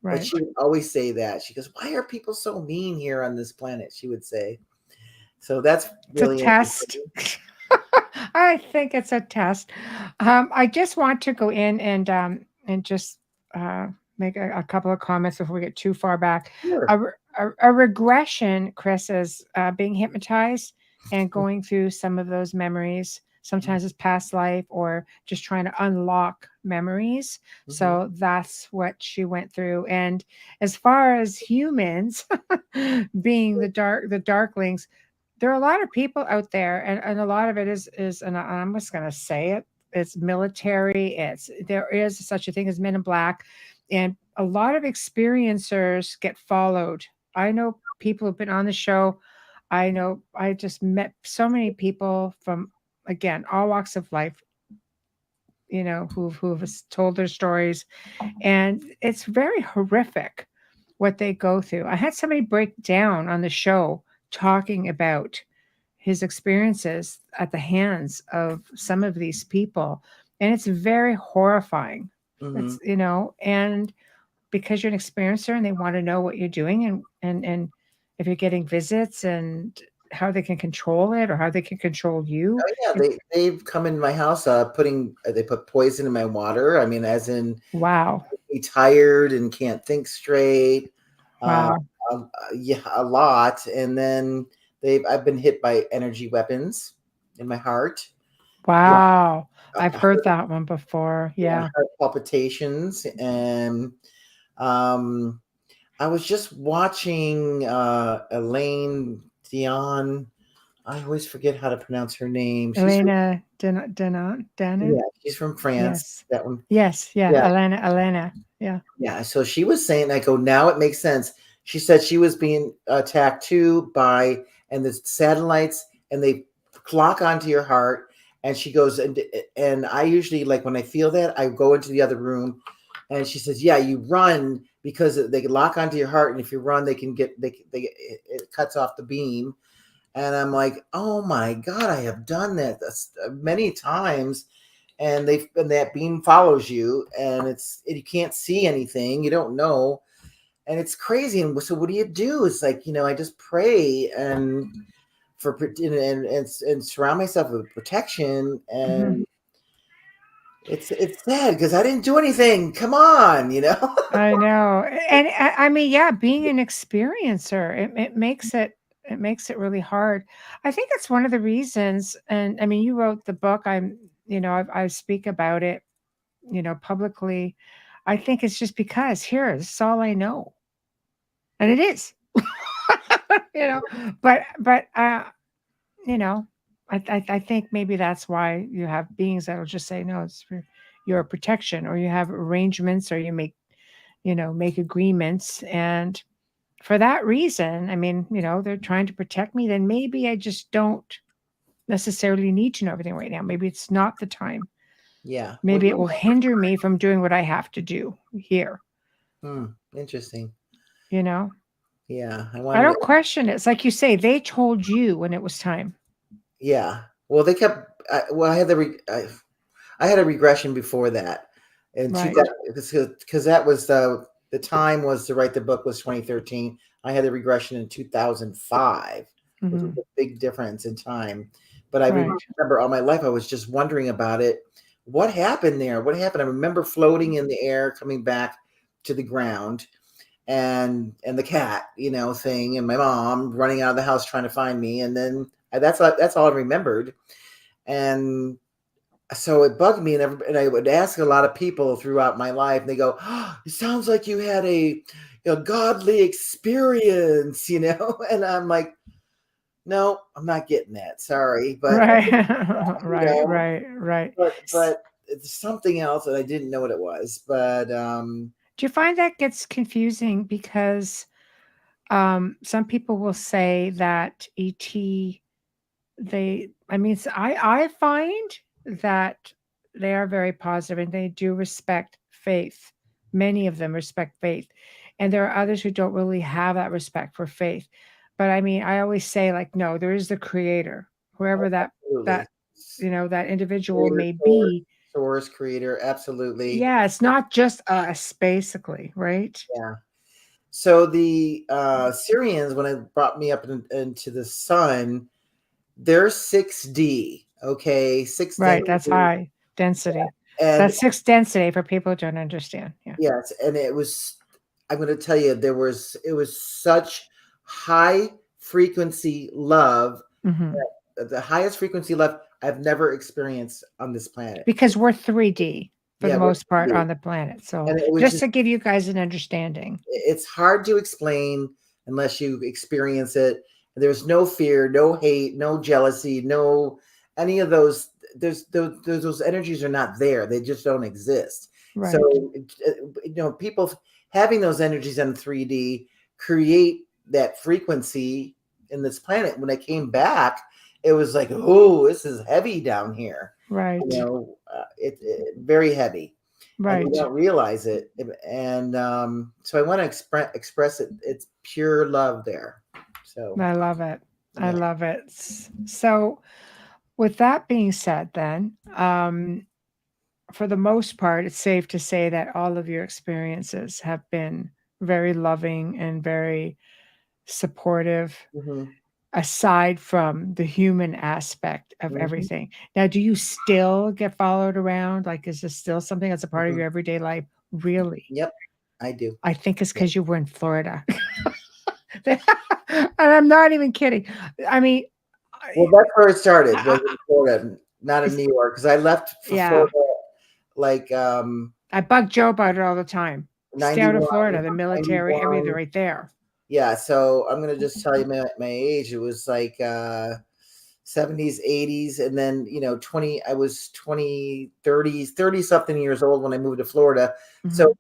Right. she would always say that. She goes, "Why are people so mean here on this planet?" She would say. So that's It's a really test. interesting. I think it's a test. I just want to go in and just uh, make a couple of comments before we get too far back. Sure. A regression, Chris, is being hypnotized and going through some of those memories. Sometimes it's past life or just trying to unlock memories. Mm-hmm. So that's what she went through. And as far as humans being the darklings, there are a lot of people out there, and a lot of it is, and I'm just going to say it, it's military. There is such a thing as men in black, and a lot of experiencers get followed. I know people who've been on the show. I know I just met so many people from, again, all walks of life, who've told their stories, and it's very horrific what they go through. I had somebody break down on the show talking about his experiences at the hands of some of these people, and it's very horrifying. Mm-hmm. And because you're an experiencer and they want to know what you're doing, and if you're getting visits and how they can control it or how they can control you. Oh yeah, they've come in my house, they put poison in my water. I mean, as in Wow. be tired and can't think straight. Uh, Wow. yeah, a lot. And then I've been hit by energy weapons in my heart. Wow. I've Uh, heard that one before. yeah, Yeah. heart palpitations, and um, I was just watching Elaine Dion. I always forget how to pronounce her name. She's from, Elena yeah, Danan. she's from France. Yes. That one. Yes. Yeah. Yeah, Elena. Yeah. yeah. So she was saying, I go, now it makes sense. She said she was being attacked too by, and the satellites, and they clock onto your heart. And she goes, and I usually, like, when I feel that, I go into the other room. And she says, yeah, you run because they lock onto your heart, and if you run, they can get it cuts off the beam. And I'm like, oh my God, I have done that many times. And that beam follows you, and you can't see anything, you don't know, and it's crazy. And so what do you do? It's like, I just pray and and surround myself with protection. Mhm. And it's sad because I didn't do anything. Come on. I know. And I mean, yeah, being an experiencer, it makes it really hard. I think it's one of the reasons. And I mean, you wrote the book. I speak about it, publicly. I think it's just because this is all I know. And it is. you know, but you know, I think maybe that's why you have beings that'll just say, no, it's for your protection, or you have arrangements, or you make agreements. And for that reason, I mean, they're trying to protect me, then maybe I just don't necessarily need to know everything right now. Maybe it's not the time. Yeah. Maybe it will hinder me from doing what I have to do here. Interesting. Yeah. I I don't question it. It's like you say, they told you when it was time. Yeah. Well, they kept. I had I had a regression before that, and Right. because that was the time was to write the book was 2013. I had the regression in 2005, which was a big difference in time. But I remember all my life I was just wondering about it. What happened there? What happened? I remember floating in the air, coming back to the ground, and the cat, thing, and my mom running out of the house trying to find me, and then that's all I remembered. And so it bugged me, and I would ask a lot of people throughout my life, and they go, oh, it sounds like you had a godly experience, and I'm like, no, I'm not getting that. Sorry, but right. But it's something else, and I didn't know what it was. But do you find that gets confusing because some people will say that ET I find that they are very positive and they do respect faith. Many of them respect faith. And there are others who don't really have that respect for faith. But I always say, like, no, there is the creator, whoever that individual may be. Source, creator, absolutely. Yeah, it's not just us, basically, right? Yeah. So the Syrians, when it brought me up into the sun, they're 6D. Okay, 6 right. That's high density. and That's 6 density for people who don't understand. Yeah. yes, and it was. I'm going to tell you, it was such high frequency love, the highest frequency love I've never experienced on this planet. Because we're 3D for the most part 3D. on the planet. So And it was just to give you guys an understanding. It's hard to explain unless you experience it. There's no fear, no hate, no jealousy, no any of those. Those energies are not there. They just don't exist. Right. So people having those energies in 3D create that frequency in this planet. When I came back, it was like, oh, this is heavy down here. Right. It very heavy. Right. And you don't realize it. And so I want to express it. It's pure love there. So I love it. Yeah. I love it. So with that being said, then, for the most part, it's safe to say that all of your experiences have been very loving and very supportive, aside from the human aspect of everything. Now, do you still get followed around? Like, is this still something that's a part of your everyday life? Really? Yep, I do. I think it's because you were in Florida. And I'm not even kidding. Well, that's where it started, was in Florida, not in New York, because I left for Florida like I bug Joe about it all the time. Stay out of Florida, the military, 91. everything right there. Yeah, so I'm gonna just tell you my age. It was like 70s, 80s, and then I was 20, 30s, 30 something years old when I moved to Florida. So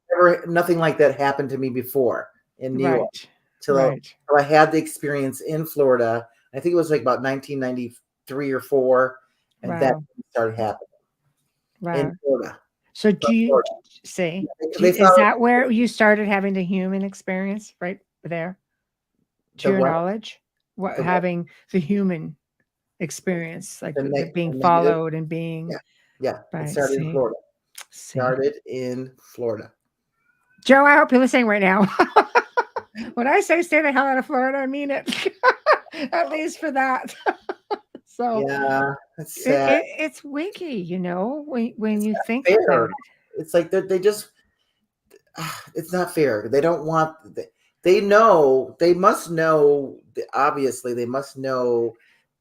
nothing like that happened to me before in New York. Till I had the experience in Florida. I think it was like about 1993 or 4, and that started happening in Florida. So do you say, is that where you started having the human experience, right there? To your knowledge, having the human experience, like being followed and being. Yeah. It started in Florida. Started in Florida. Joe, I hope you're listening right now. When I say stay the hell out of Florida, I mean it. At least for that. So yeah, it's sad. It's winky, when you think fair. about it. It's like they just, it's not fair. They don't want, they know, they must know, obviously they must know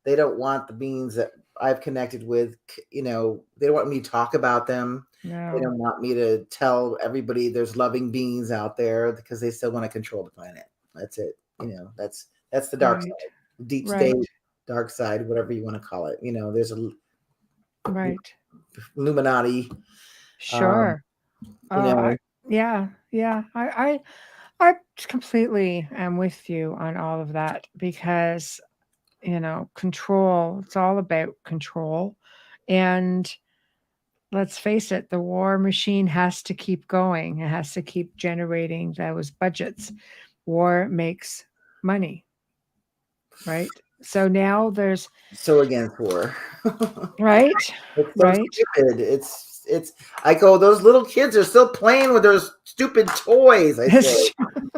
they don't want the beings that I've connected with, they don't want me to talk about them. No. They don't want me to tell everybody there's loving beings out there, because they still want to control the planet. That's it. That's the dark side, deep state, dark side, whatever you want to call it. There's a Illuminati. Sure. Yeah. I completely am with you on all of that because, control, it's all about control. And let's face it, the war machine has to keep going. It has to keep generating those budgets. War makes money, right? So now there's So against war. right, It's so right. stupid. It's I go, those little kids are still playing with those stupid toys. I say,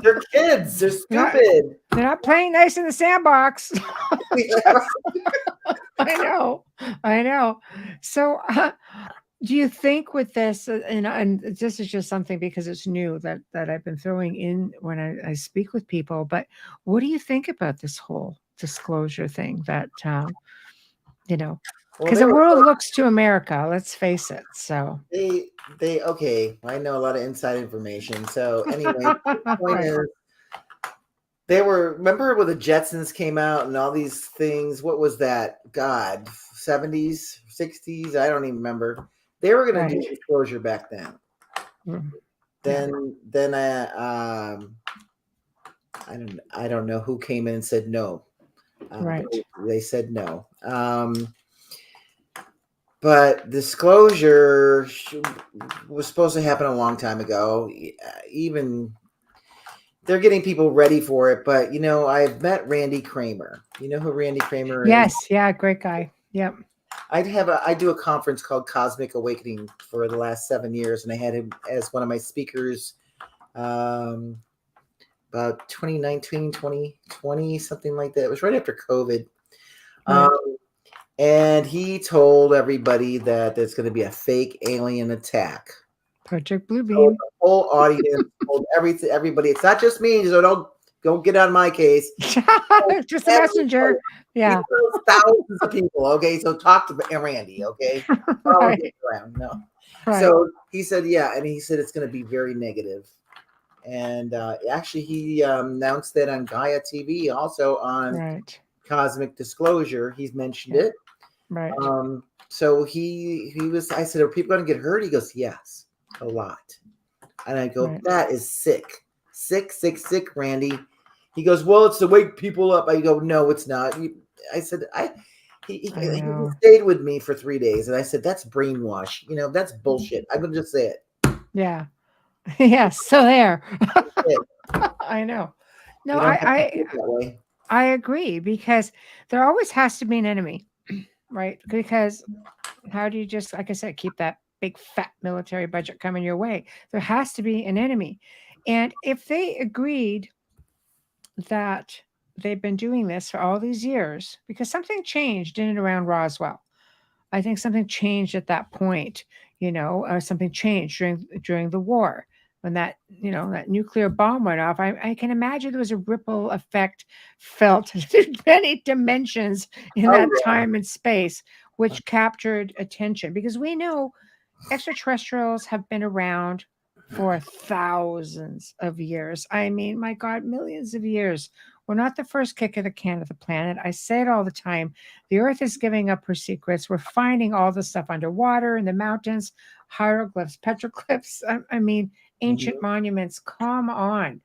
they're kids, they're Not, stupid. they're not playing nice in the sandbox. I know, I know. So, do you think with this, and this is just something because it's new that I've been throwing in when I speak with people, but what do you think about this whole disclosure thing that, Well, because they the were world looks to America, let's face it. So, they okay. I know a lot of inside information. So anyway, the point right, is, they were, remember when the Jetsons came out and all these things? What was that? God, 70s, 60s? I don't even remember. They were going to right. do disclosure back then. Mm, yeah, Then I don't know who came in and said no. right, They said no. But disclosure was supposed to happen a long time ago. Even they're getting people ready for it. But I've met Randy Kramer. You know who Randy Kramer is? yes, yeah, great guy. Yep. I do a conference called Cosmic Awakening for the last 7 years, and I had him as one of my speakers. About 2019, 2020, something like that. It was right after COVID. Right. And he told everybody that there's going to be a fake alien attack. Project So Bluebeam. the whole audience told everybody, it's not just me, so don't get on my case. Just a messenger. Yeah. Thousands of people. Okay, so talk to Randy. Okay, Right. around. No. Right. So he said, yeah, and he said it's going to be very negative. And actually, he announced that on Gaia TV, also on Right. Cosmic Disclosure. He's mentioned Yeah. it. Right. So he was. I said, "Are people going to get hurt?" He goes, "Yes, a lot." And I go, Right. "That is sick, sick, Randy." He goes, "Well, it's to wake people up." I go, "No, it's not." I said, He know. stayed with me for 3 days, and I said, "That's brainwash. That's bullshit." I'm going to just say it. Yeah. Yes. So there. You I know. No, don't have to I do it that way. I agree because there always has to be an enemy, right? Because how do you just, like I said, keep that big fat military budget coming your way? There has to be an enemy. And if they agreed that they've been doing this for all these years, because something changed in and around Roswell. I think something changed at that point, or something changed during the war when that nuclear bomb went off. I can imagine there was a ripple effect felt in many dimensions in Oh that time and space, which captured attention because we know extraterrestrials have been around for thousands of years. I mean, my God, millions of years. We're not the first kick of the can of the planet. I say it all the time. The Earth is giving up her secrets. We're finding all the stuff underwater in the mountains, hieroglyphs, petroglyphs. I mean, yeah. ancient monuments. Come on.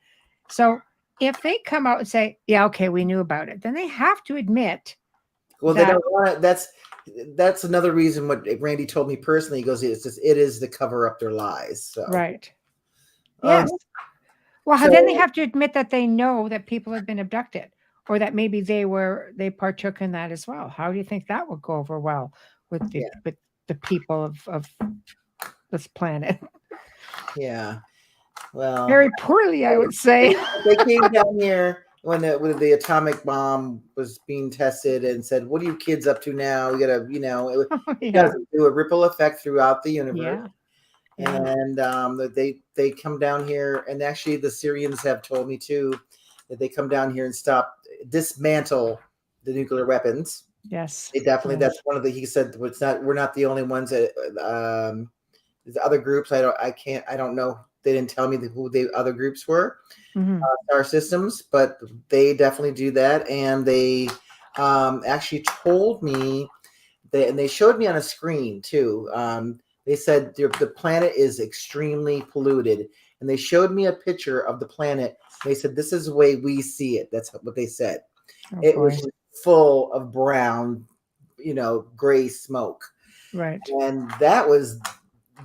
So if they come out and say, "Yeah, okay, we knew about it," then they have to admit Well, they that. don't want it. That's another reason. What Randy told me personally, he goes, it is to cover up their lies. So, Right. um, Yes. Well, then they so have to admit that they know that people have been abducted, or that maybe they partook in that as well. How do you think that would go over well with yeah, the people of this planet? yeah. Well, Very poorly, I would say. they came down here when the atomic bomb was being tested and said, "What are you kids up to now? We gotta, it Yeah. doesn't do a ripple effect throughout the universe." Yeah. Yeah. And they come down here, and actually the Syrians have told me too that they come down here and dismantle the nuclear weapons. Yes. They definitely. Yes. That's one of the. He said it's not. We're not the only ones that. There's other groups. I don't know. They didn't tell me who the other groups were. Mhm. Star systems, but they definitely do that. And they actually told me and they showed me on a screen too. They said the planet is extremely polluted, and they showed me a picture of the planet. They said, this is the way we see it. That's what they said. Oh, it boy. was full of brown, gray smoke. Right. And that was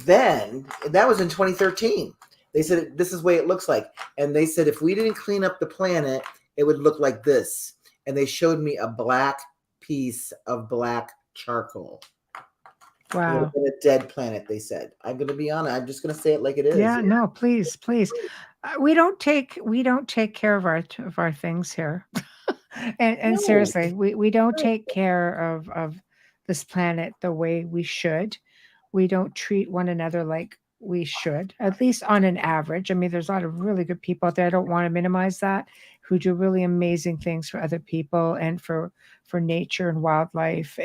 in 2013. They said, this is the way it looks like. And they said, if we didn't clean up the planet, it would look like this. And they showed me a black piece of black charcoal. Wow. A dead planet, they said. I'm going to be honest. I'm just going to say it like it is. Yeah, no, please. We don't take care of our things here. and No. seriously, we don't take care of this planet the way we should. We don't treat one another like we should, at least on an average. I mean, there's a lot of really good people out there. I don't want to minimize that, who do really amazing things for other people and for nature and wildlife.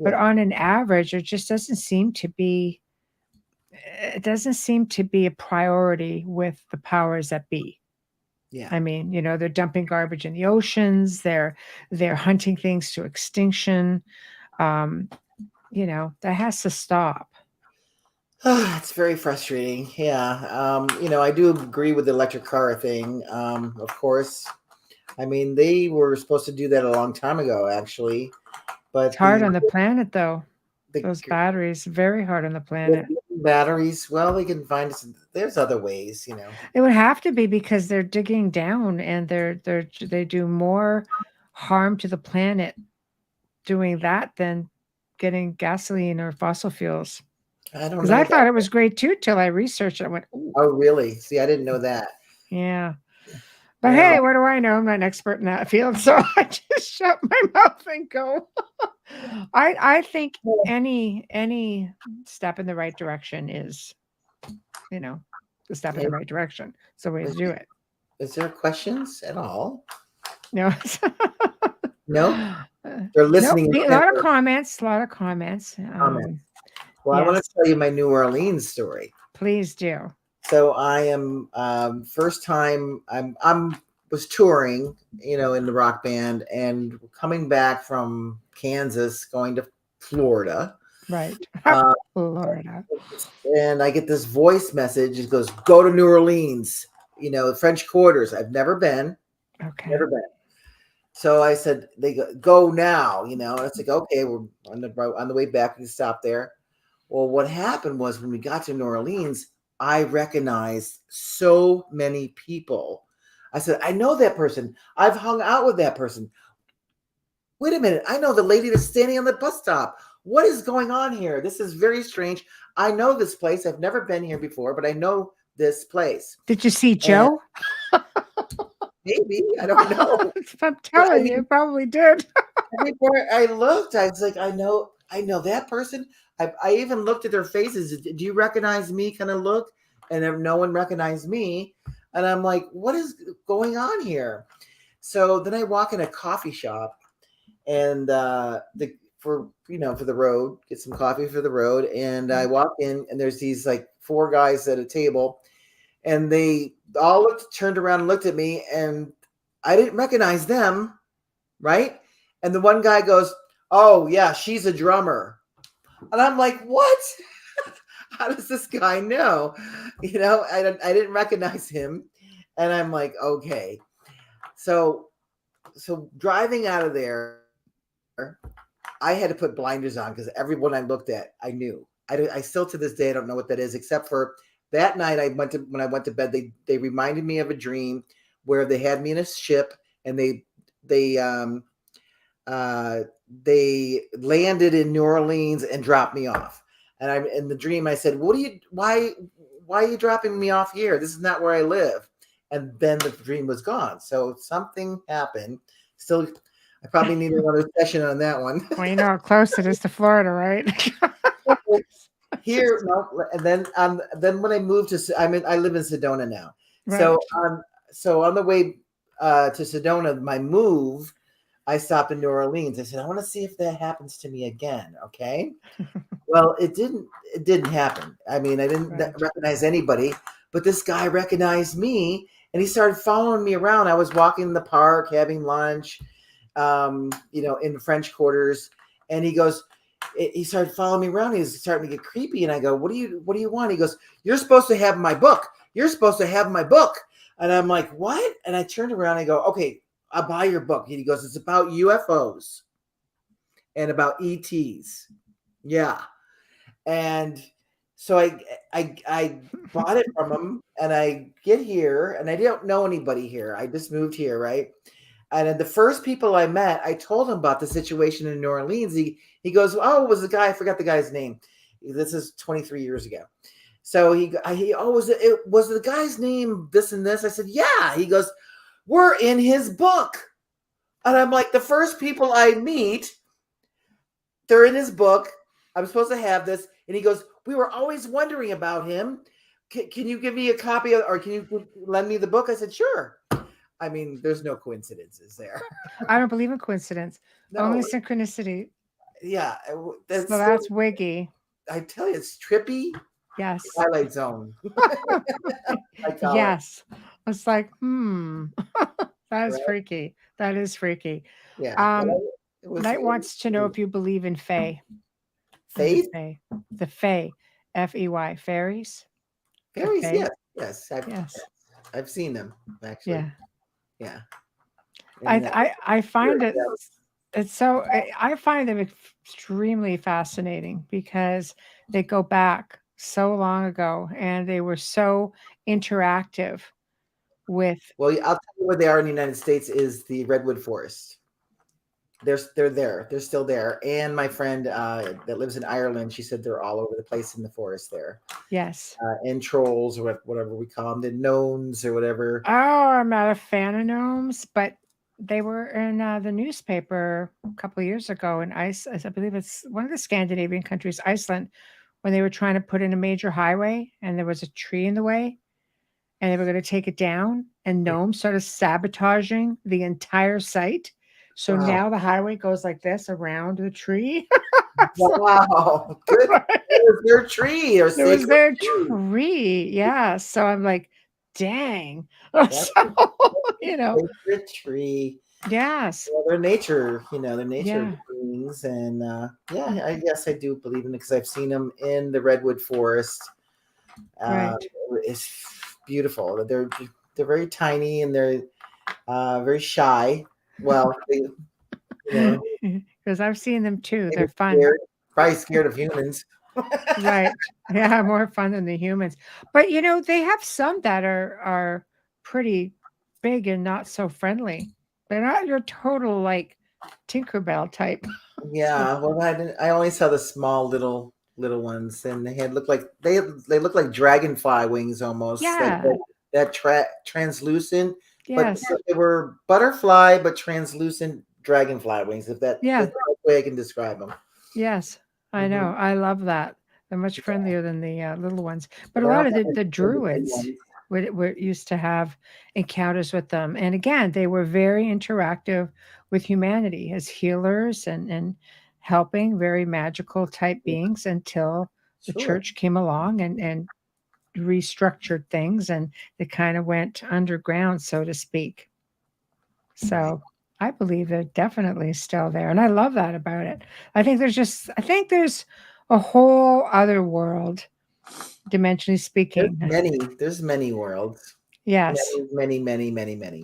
But on an average, it just doesn't seem to be a priority with the powers that be. Yeah. I mean, they're dumping garbage in the oceans. They're hunting things to extinction. That has to stop. It's very frustrating. Yeah. I do agree with the electric car thing. Of course. I mean, they were supposed to do that a long time ago, actually. But it's hard on the planet, though. Those batteries, very hard on the planet. Batteries, well, they can find us. There's other ways, It would have to be, because they're digging down and they do more harm to the planet doing that than getting gasoline or fossil fuels. I don't know. Because I thought it was great too till I researched it. I went, ooh. Oh, really? See, I didn't know that. Yeah. But hey, what do I know? I'm not an expert in that field, so I just shut my mouth and go. I think any step in the right direction is, the step in the right direction. It's the way to do it. Is there questions at all? No. No? They're listening. Nope. A lot of comments. Well, yes. I want to tell you my New Orleans story. Please do. So I am first time was touring, in the rock band, and coming back from Kansas, going to Florida. Right. Florida. And I get this voice message. It goes, go to New Orleans, French Quarters. I've never been. Okay. Never been. So I said, they go now, and it's like, okay, we're on the way back. We can stop there. Well, what happened was, when we got to New Orleans, I recognized so many people. I said, I know that person. I've hung out with that person. Wait a minute. I know the lady that's standing on the bus stop. What is going on here? This is very strange. I know this place. I've never been here before, but I know this place. Did you see Joe? Maybe. I don't know. I'm telling you, probably did. Everywhere I looked, I was like, I know that person. I even looked at their faces. Do you recognize me? Kind of look. And no one recognized me. And I'm like, what is going on here? So then I walk in a coffee shop, and for the road, get some coffee for the road. And I walk in, and there's these like 4 guys at a table, and they all turned around and looked at me, and I didn't recognize them. Right. And the one guy goes, oh yeah, she's a drummer. And I'm like, what? How does this guy know? I didn't recognize him. And I'm like, okay. So driving out of there, I had to put blinders on, because everyone I looked at, I knew. I still to this day, I don't know what that is, except for that night when I went to bed, they reminded me of a dream where they had me in a ship, and they landed in New Orleans and dropped me off. And in the dream, I said, why are you dropping me off here? This is not where I live. And then the dream was gone. So something happened. Still, I probably need another session on that one. Well, you know how close it is to Florida, right? Here, no, and then when I moved to, I live in Sedona now. Right. So on the way to Sedona, my move, I stopped in New Orleans. I said, I want to see if that happens to me again. Okay. Well, it didn't happen. I mean, I didn't recognize anybody, but this guy recognized me, and he started following me around. I was walking in the park, having lunch, in the French Quarters, and he started following me around. He was starting to get creepy, and I go, what do you want? He goes, you're supposed to have my book. you're supposed to have my book. And I'm like, what? And I turned around and I go, okay, I'll buy your book. And he goes, it's about UFOs and about ETs. Yeah. And so I bought it from him, and I get here, and I don't know anybody here. I just moved here, right? And then the first people I met, I told him about the situation in New Orleans. He goes, oh, it was the guy, I forgot the guy's name. This is 23 years ago. So was the guy's name this and this? I said, yeah. He goes, we're in his book. And I'm like, the first people I meet, they're in his book. I'm supposed to have this. And he goes, we were always wondering about him. Can you give me a copy or can you lend me the book? I said, sure. I mean, there's no coincidences there. I don't believe in coincidence. No. Only synchronicity. Yeah. That's wiggy. I tell you, it's trippy. Yes. Twilight Zone. Yes. It's like, that is freaky. That is freaky. Yeah. Knight wants to know if you believe in Fae. Faith? The Fae. F-E-Y. Fairies? Fairies, Fae? yes. I've seen them, actually. Yeah. I find it's so, I find them extremely fascinating because they go back so long ago and they were so interactive with. Well, I'll tell you where they are in the United States is the Redwood Forest. They're there. They're still there. And my friend that lives in Ireland, she said they're all over the place in the forest there. Yes. And trolls or whatever we call them, the gnomes or whatever. Oh, I'm not a fan of gnomes, but they were in the newspaper a couple of years ago in Iceland. I believe it's one of the Scandinavian countries, Iceland, when they were trying to put in a major highway and there was a tree in the way and they were going to take it down and gnomes started sabotaging the entire site. So now the highway goes like this around the tree. Wow. Good. It was their tree. It was their tree. Yeah. So I'm like, dang. So, Sacred tree. Yes. Well, they're nature, they're nature beings. And I guess I do believe in it because I've seen them in the Redwood Forest. Right. It's beautiful. They're very tiny and they're very shy. Well, because I've seen them too. They're fun. Probably scared of humans. Right. Yeah, more fun than the humans. But they have some that are pretty big and not so friendly. They're not your total like Tinkerbell type. Yeah. Well, I only saw the small little ones, and they look like dragonfly wings almost. Yeah. Like that translucent. Yes. But they were butterfly, but translucent dragonfly wings. If that's the way I can describe them. Yes, I know. I love that. They're much friendlier than the little ones. But a lot of the druids were used to have encounters with them. And again, they were very interactive with humanity as healers and helping, very magical type beings until the church came along and restructured things and they kind of went underground, so to speak. So I believe they're definitely still there. And I love that about it. I think there's a whole other world, dimensionally speaking. There's many worlds. Yes. Many.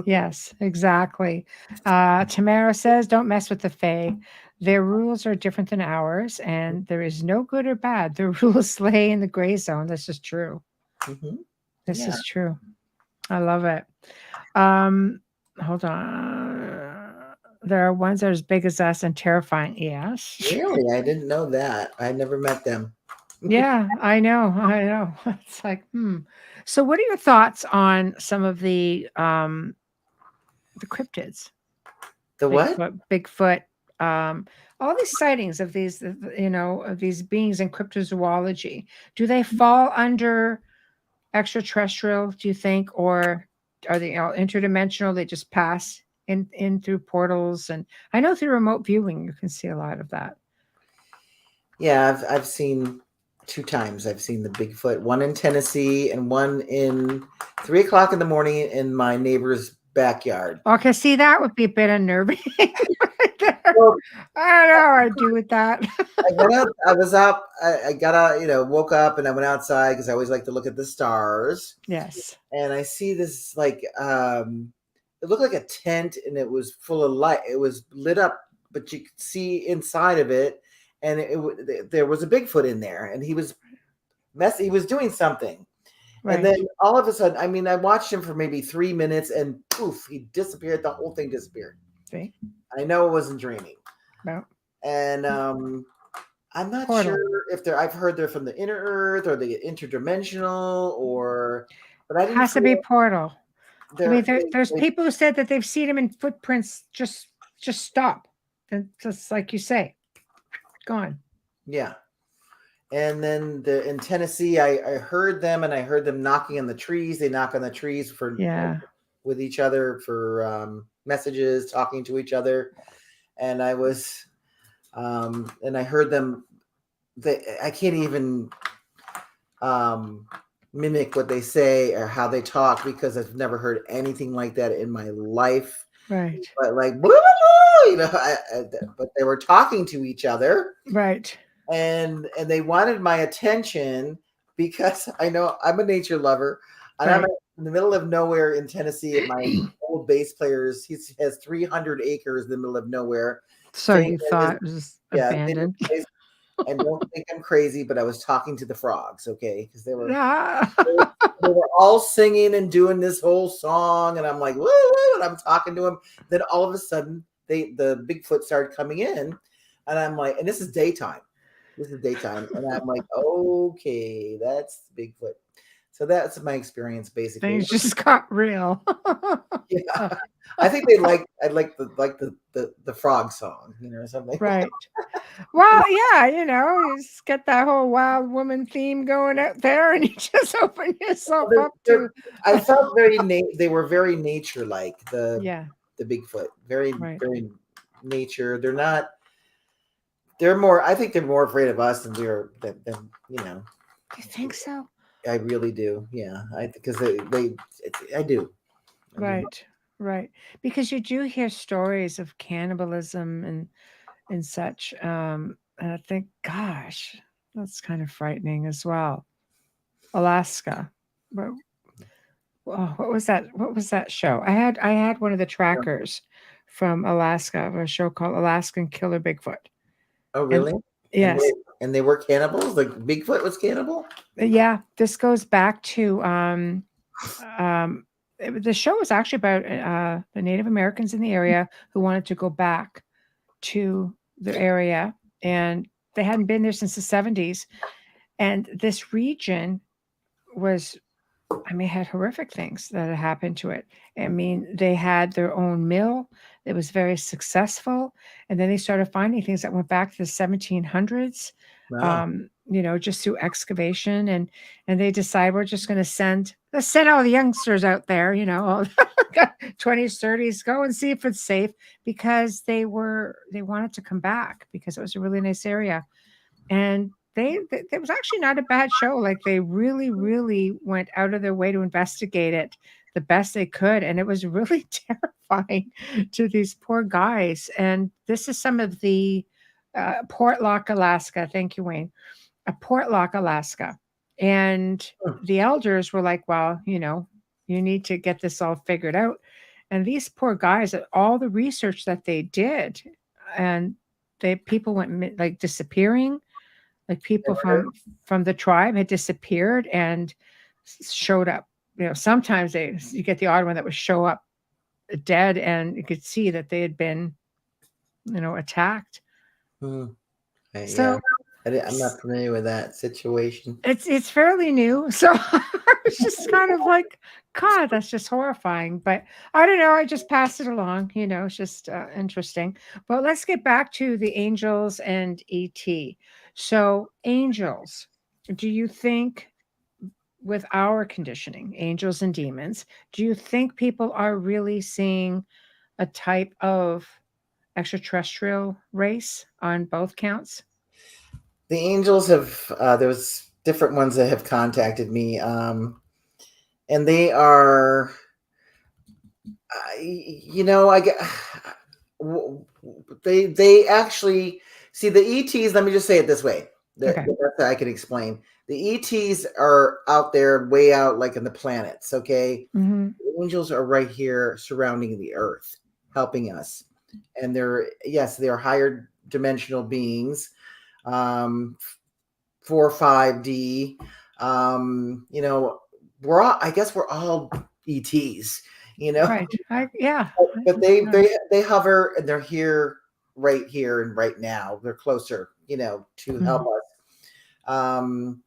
Yes, exactly. Tamara says, don't mess with the Fae. Their rules are different than ours, and there is no good or bad. The rules lay in the gray zone. This is true. Mm-hmm. This is true. I love it. Hold on. There are ones that are as big as us and terrifying. Yes. Really? I didn't know that. I never met them. Yeah, I know. It's like, So what are your thoughts on some of the cryptids? The what? Bigfoot. All these sightings of these, of these beings in cryptozoology. Do they fall under extraterrestrial, do you think, or are they interdimensional? They just pass in through portals, and I know through remote viewing you can see a lot of that. Yeah, I've seen 2 times. I've seen the Bigfoot, one in Tennessee and one in 3 o'clock in the morning in my neighbor's backyard. Okay, see, that would be a bit unnerving. Right there. Well, I don't know how I do with that. I went out. I was up. I got out. Woke up and I went outside because I always like to look at the stars. Yes. And I see this it looked like a tent, and it was full of light. It was lit up, but you could see inside of it, and there was a Bigfoot in there, and he was messy. He was doing something. Right. And then all of a sudden, I mean, I watched him for maybe 3 minutes, and poof, he disappeared. The whole thing disappeared. See? I know it wasn't dreaming. No. And I'm not Portal. sure if I've heard they're from the inner Earth or they get interdimensional, but I didn't. Has to be portal. I mean, They- there's they- people who said that they've seen him in footprints just stop, and just like you say, gone. Yeah. And then in Tennessee, I heard them, and I heard them knocking on the trees. They knock on the trees with each other for messages, talking to each other. And I was, and I heard them. I can't even mimic what they say or how they talk because I've never heard anything like that in my life. Right. But like, blah, blah, blah, but they were talking to each other. Right. And they wanted my attention because I know I'm a nature lover, and I'm in the middle of nowhere in Tennessee. At my old bass players, he has 300 acres in the middle of nowhere. So you thought it was abandoned? And don't think I'm crazy, but I was talking to the frogs, okay? Because they were all singing and doing this whole song, and I'm like, woo, woo, and I'm talking to them. Then all of a sudden, the Bigfoot started coming in, and I'm like, and this is daytime. And I'm like, okay, that's Bigfoot. So that's my experience, basically. Things just got real. Yeah, I think I like the frog song, or something. Right. Well, yeah, you just get that whole wild woman theme going out there, and you just open yourself up to. I felt they were very nature-like. The Bigfoot, very very nature. They're not. They're more. I think they're more afraid of us than we're. Than Do you think so? I really do. Yeah, because I do. Right. Because you do hear stories of cannibalism and such. And I think, gosh, that's kind of frightening as well. Alaska. What was that? What was that show? I had one of the trackers from Alaska, a show called Alaskan Killer Bigfoot. Oh, really? Yes. And they were cannibals? Like Bigfoot was cannibal? Yeah. This goes back to the show was actually about the Native Americans in the area who wanted to go back to the area, and they hadn't been there since the 70s. And this region had horrific things that had happened to it. I mean, they had their own mill. It was very successful. And then they started finding things that went back to the 1700s, Wow. Just through excavation. And they decide let's send all the youngsters out there, 20s, 30s, go and see if it's safe, because they wanted to come back because it was a really nice area. And it was actually not a bad show. Like, they really, really went out of their way to investigate it the best they could. And it was really terrifying to these poor guys. And this is some of the Portlock, Alaska. Thank you, Wayne. Portlock, Alaska. And the elders were like, well, you need to get this all figured out. And these poor guys, all the research that they did, and people went like disappearing. Like, people from the tribe had disappeared and showed up. Sometimes you get the odd one that would show up dead, and you could see that they had been, attacked. So I'm not familiar with that situation. It's fairly new, so it's just kind of like, God, that's just horrifying. But I don't know. I just passed it along. It's just interesting. But let's get back to the angels and ET. So, angels, do you think, with our conditioning, angels and demons, do you think people are really seeing a type of extraterrestrial race on both counts? The angels have, there's different ones that have contacted me, and they are, They actually see the ETs. Let me just say it this way. Okay. The best that I can explain. The ETs are out there, way out, like in the planets. Okay, Mm-hmm. the angels are right here, surrounding the Earth, helping us, and they're higher dimensional beings, um, 4 5D. You know, I guess we're all ETs. You know, Right. Yeah. but they hover, and they're here and right now. They're closer, to help Mhm. us.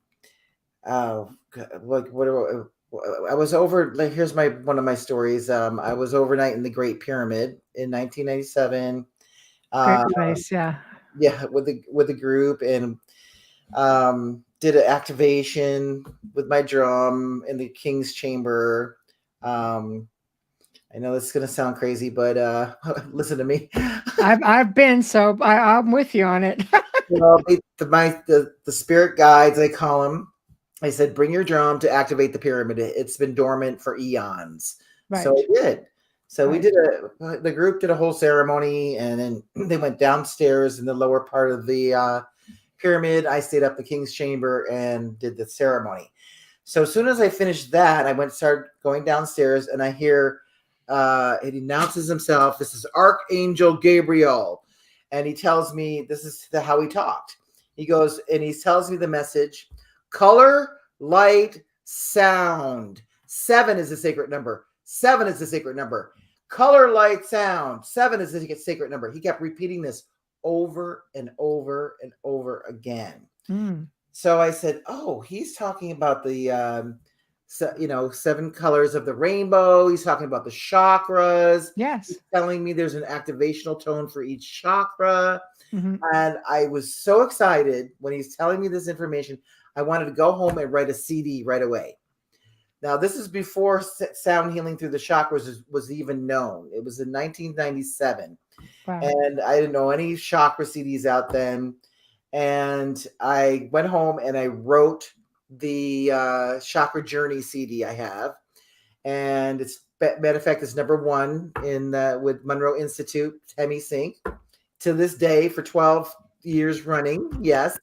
What I was over, like, here's one of my stories. I was overnight in the Great Pyramid in 1997. Great uh place. Yeah. yeah, with the group, and did an activation with my drum in the King's Chamber. I know this is gonna sound crazy, but listen to me. I've been, so I'm with you on it. Well, the spirit guides, they call them. I said, bring your drum to activate the pyramid. It's been dormant for eons. So Right. I did. So Right. the group did a whole ceremony, and then they went downstairs in the lower part of the pyramid. I stayed up the King's Chamber and did the ceremony. So as soon as I finished that, started going downstairs, and I hear it announces himself. This is Archangel Gabriel, and he tells me, this is how he talked. He goes and he tells me the message: color, light, sound. 7 is the sacred number. 7 is the sacred number. Color, light, sound. 7 is the sacred number. He kept repeating this over and over and over again. Mm. So I said, "Oh, he's talking about the 7 colors of the rainbow. He's talking about the chakras. Yes. He's telling me there's an activational tone for each chakra." Mm-hmm. And I was so excited when he's telling me this information. I wanted to go home and write a CD right away. Now, this is before sound healing through the chakras was even known. It was in 1997. Wow. And I didn't know any chakra CDs out then. And I went home and I wrote the Chakra Journey CD I have. And it's, matter of fact, it's #1 with Monroe Institute, Hemi Sync, to this day for 12 years running. Yes.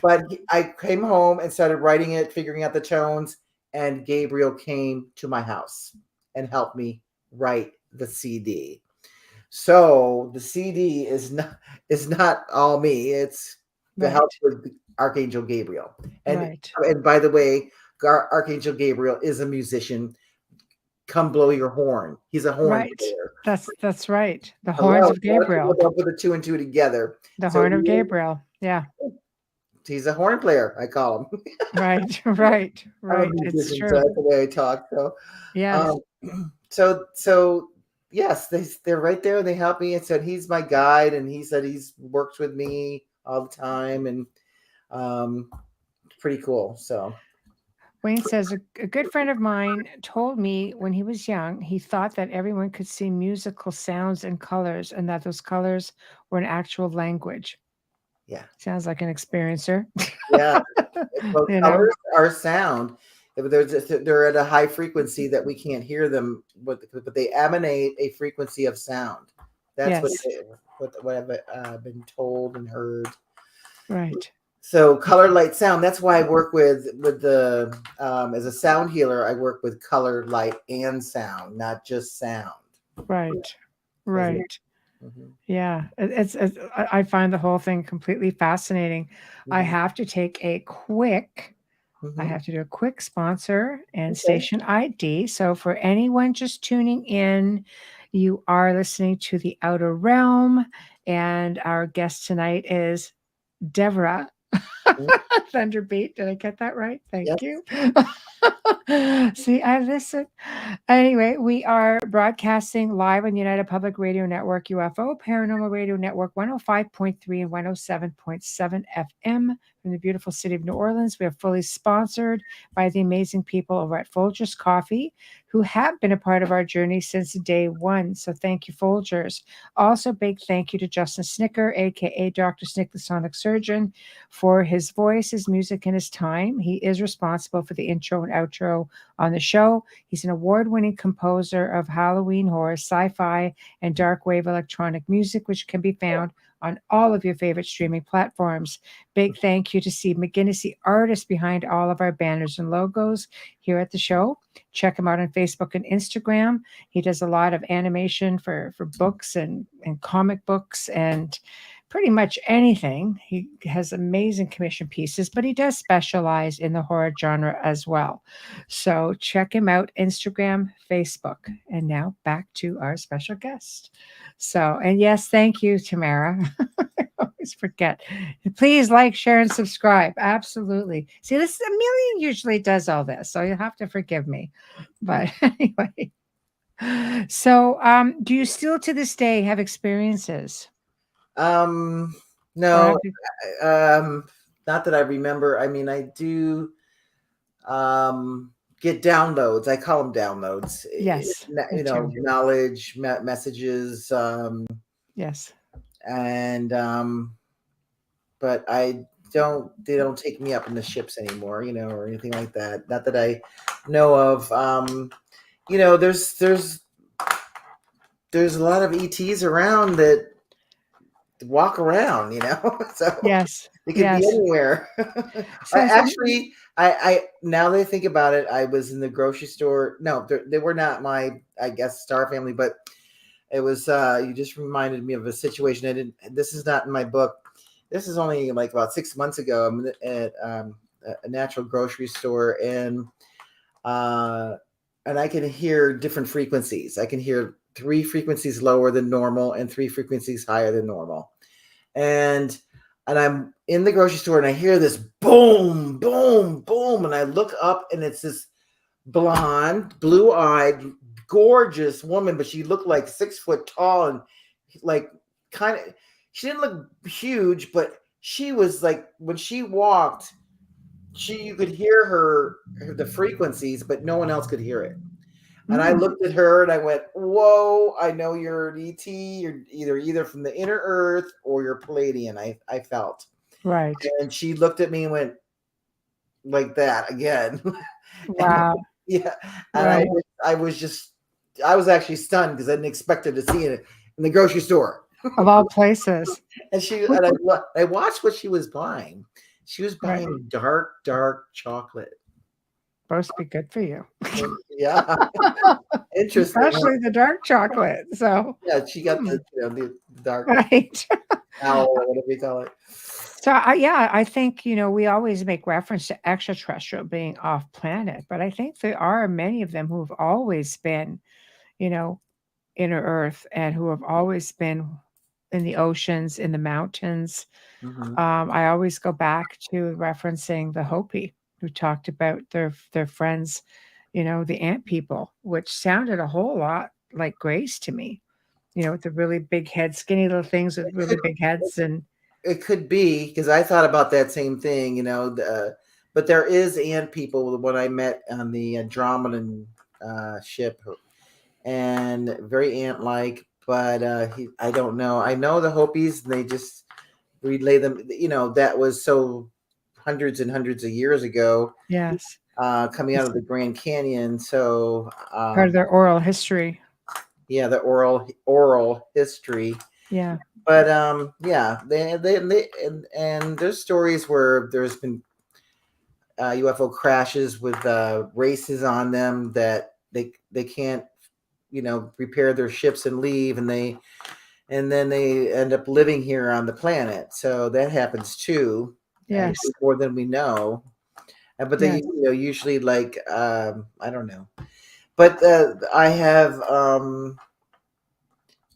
But I came home and started writing it, figuring out the tones, and Gabriel came to my house and helped me write the CD. So the CD is not all me. It's the Right. help with Archangel Gabriel. And Right. and by the way, Archangel Gabriel is a musician. Come blow your horn. He's a horn Right. player. That's right. The Hello. horns A of lot of people Gabriel. don't put the 2 and 2 together. The So horn of Gabriel. Yeah. he's a horn player, I call him. Right. Right. I'm a Right. It's musician, so true. that's the way I talk. So, Yes. so yes, they're right there. They help me, and said he's my guide, and he said he's worked with me all the time, and pretty cool. So Wayne says a good friend of mine told me when he was young, he thought that everyone could see musical sounds and colors, and that those colors were an actual language. yeah, Sounds like an experiencer. yeah. Well, You know. colors are sound. They're at a high frequency that we can't hear them, but they emanate a frequency of sound. That's Yes. what I've been told and heard. Right. So color, light, sound. That's why I work with the as a sound healer. I work with color, light, and sound, not just sound. Right. Right. Mhm. Yeah. I find the whole thing completely fascinating. I Mhm. have to take a quick I Mhm. have to do a quick sponsor and Okay. station ID. So, for anyone just tuning in, you are listening to The Outer Realm, and our guest tonight is Devara Mhm. Thunderbeat. Did I get that right? Thank Yes. you. See, I listen. Anyway, we are broadcasting live on United Public Radio Network, UFO Paranormal Radio Network, 105.3 and 107.7 FM, from the beautiful city of New Orleans. We are fully sponsored by the amazing people over at Folgers Coffee, who have been a part of our journey since day one. So thank you, Folgers. Also, big thank you to Justin Snicker, aka Dr. Snick, the Sonic Surgeon, for his voice, his music, and his time. He is responsible for the intro and outro on the show. He's an award-winning composer of Halloween horror, sci-fi, and dark wave electronic music, which can be found on all of your favorite streaming platforms. Big thank you to Steve McGinnis, the artist behind all of our banners and logos here at the show. Check him out on Facebook and Instagram. He does a lot of animation for books and comic books and pretty much anything. He has amazing commission pieces, but he does specialize in the horror genre as well. So check him out, Instagram, Facebook. And now back to our special guest. So, and yes, thank you, Tamara. I always forget. Please like, share, and subscribe. Absolutely. See, this Amelia usually does all this, so you'll have to forgive me. But anyway. So, do you still to this day have experiences? No, not that I remember. I mean, I do get downloads. I call them downloads. Yes, You know, knowledge, messages. Yes. And but they don't take me up in the ships anymore, you know, or anything like that. Not that I know of. You know, there's a lot of ETs around that walk around, you know. So yes, it could be anywhere. I now that I think about it, I was in the grocery store. No, they were not my, I guess, star family, but it was. You just reminded me of a situation. This is not in my book. This is only like about 6 months ago. I'm at a natural grocery store, and I can hear different frequencies. I can hear 3 frequencies lower than normal and 3 frequencies higher than normal. And I'm in the grocery store and I hear this boom, boom, boom. And I look up and it's this blonde, blue-eyed, gorgeous woman, but she looked like 6 foot tall and like she didn't look huge, but she was like, when she walked, you could hear the frequencies, but no one else could hear it. And I looked at her and I went, whoa, I know you're an ET. You're either from the inner earth or you're Palladian. I felt. Right. And she looked at me and went like that again. Wow. Yeah. And right. I was actually stunned because I didn't expect her to see it in the grocery store. Of all places. And I watched what she was buying. She was buying dark chocolate. Supposed to be good for you. Yeah. Interesting. Especially the dark chocolate. So yeah, she got the dark owl or whatever you call it. So I think, you know, we always make reference to extraterrestrial being off planet, but I think there are many of them who have always been, you know, inner Earth and who have always been in the oceans, in the mountains. Mm-hmm. I always go back to referencing the Hopi, who talked about their friends, you know, the ant people, which sounded a whole lot like Grace to me, you know, with the really big heads, skinny little things with really big heads. And it could be, because I thought about that same thing, you know, but there is ant people when I met on the Andromedan ship, and very ant-like, but I don't know. I know the Hopis, and they just relay them, you know, that was so hundreds and hundreds of years ago. Yes. Coming out of the Grand Canyon. So part of their oral history. Yeah, the oral history. Yeah. But yeah, they and there's stories where there's been UFO crashes with races on them that they can't, you know, repair their ships and leave, and then they end up living here on the planet. So that happens too. Yes, more than we know. But they, you know, usually like I don't know. But I have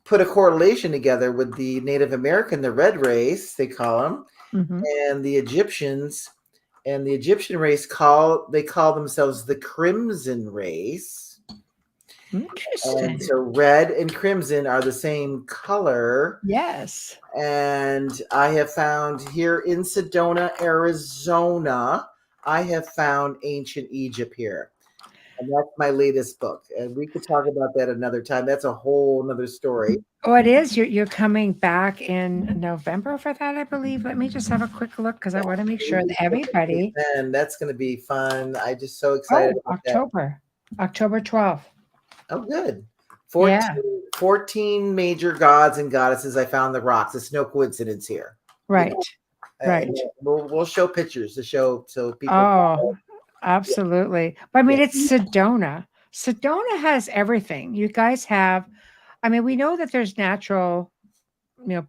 put a correlation together with the Native American, the red race, they call them, and the Egyptians. And the Egyptian race call themselves the Crimson race. Interesting. And so red and crimson are the same color. Yes. And I have found here in Sedona, Arizona, I have found ancient Egypt here. And that's my latest book. And we could talk about that another time. That's a whole another story. Oh, it is. You're coming back in November for that, I believe. Let me just have a quick look because I want to make sure that everybody. And that's going to be fun. I'm just so excited about October. October 12th. that. Oh, good. 14 major gods and goddesses. I found the rocks. It's no coincidence here. Right. Right. We'll show pictures to show so people. Oh, absolutely. But I mean, it's Sedona. Sedona has everything. You guys have, I mean, we know that there's natural,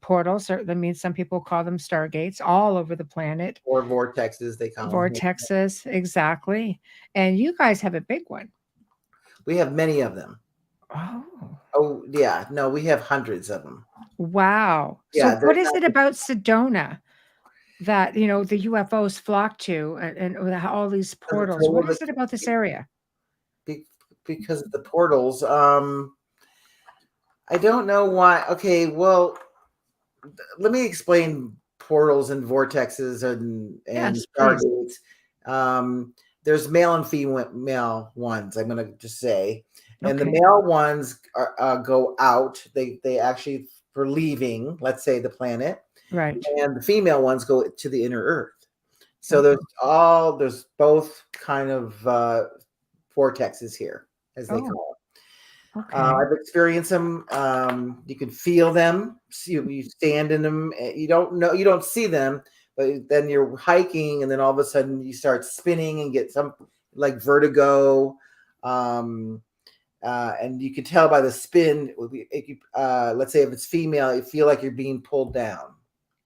portals. Or, that means some people call them stargates all over the planet. Or vortexes, they call them. Vortexes, exactly. And you guys have a big one. We have many of them. Oh, yeah. No, we have hundreds of them. Wow. Yeah, so what is it about Sedona that, the UFOs flock to and all these portals? What is it about this area? Because of the portals. I don't know why. Okay, well, let me explain portals and vortexes and stargates. There's male and female ones, I'm going to just say. And the male ones go out. They actually for leaving, let's say, the planet. Right. And the female ones go to the inner earth. So there's both kind of vortexes here, as they call it. Okay. I've experienced them. You can feel them. You stand in them. You don't see them, but then you're hiking, and then all of a sudden you start spinning and get some like vertigo. And you can tell by the spin. Let's say if it's female, you feel like you're being pulled down.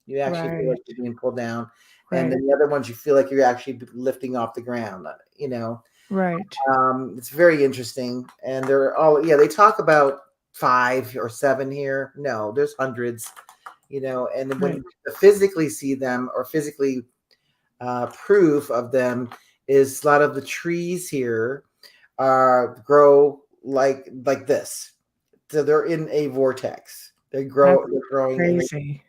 You actually feel like you're being pulled down, and then the other ones you feel like you're actually lifting off the ground. Right. It's very interesting, and they're all they talk about 5 or 7 here. No, there's hundreds. And when you physically see them or physically proof of them is a lot of the trees here grow like this. So they're in a vortex. They're growing. Crazy.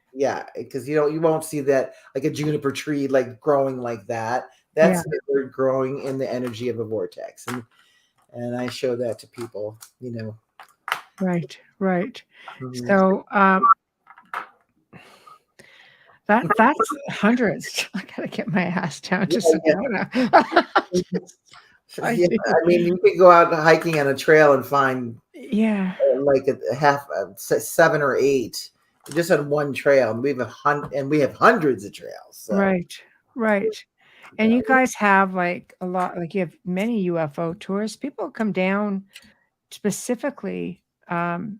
Because you won't see that like a juniper tree like growing like that. That's they're growing in the energy of a vortex, and I show that to people. Right. Mm-hmm. So that's hundreds. I gotta get my ass down to Sedona. I mean, you could go out hiking on a trail and find like a 7 or 8 just on one trail. And we have hundreds of trails. So. Right. And you guys have like a lot, like you have many UFO tours. People come down specifically to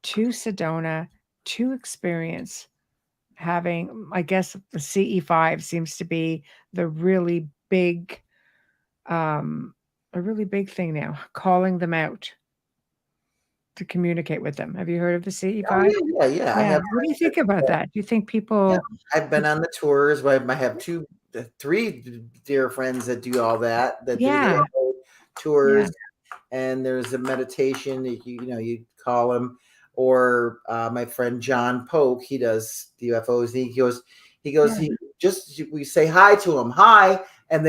Sedona to experience having, I guess the CE5 seems to be the really big, a really big thing now, calling them out to communicate with them. Have you heard of the CE5? Oh, yeah. What do you think about that? Do you think people? I've been on the tours. I have 3 dear friends that do all that. That do the tours, and there's a meditation that you call them. Or my friend John Polk, he does the UFOs. We say hi to him, hi, and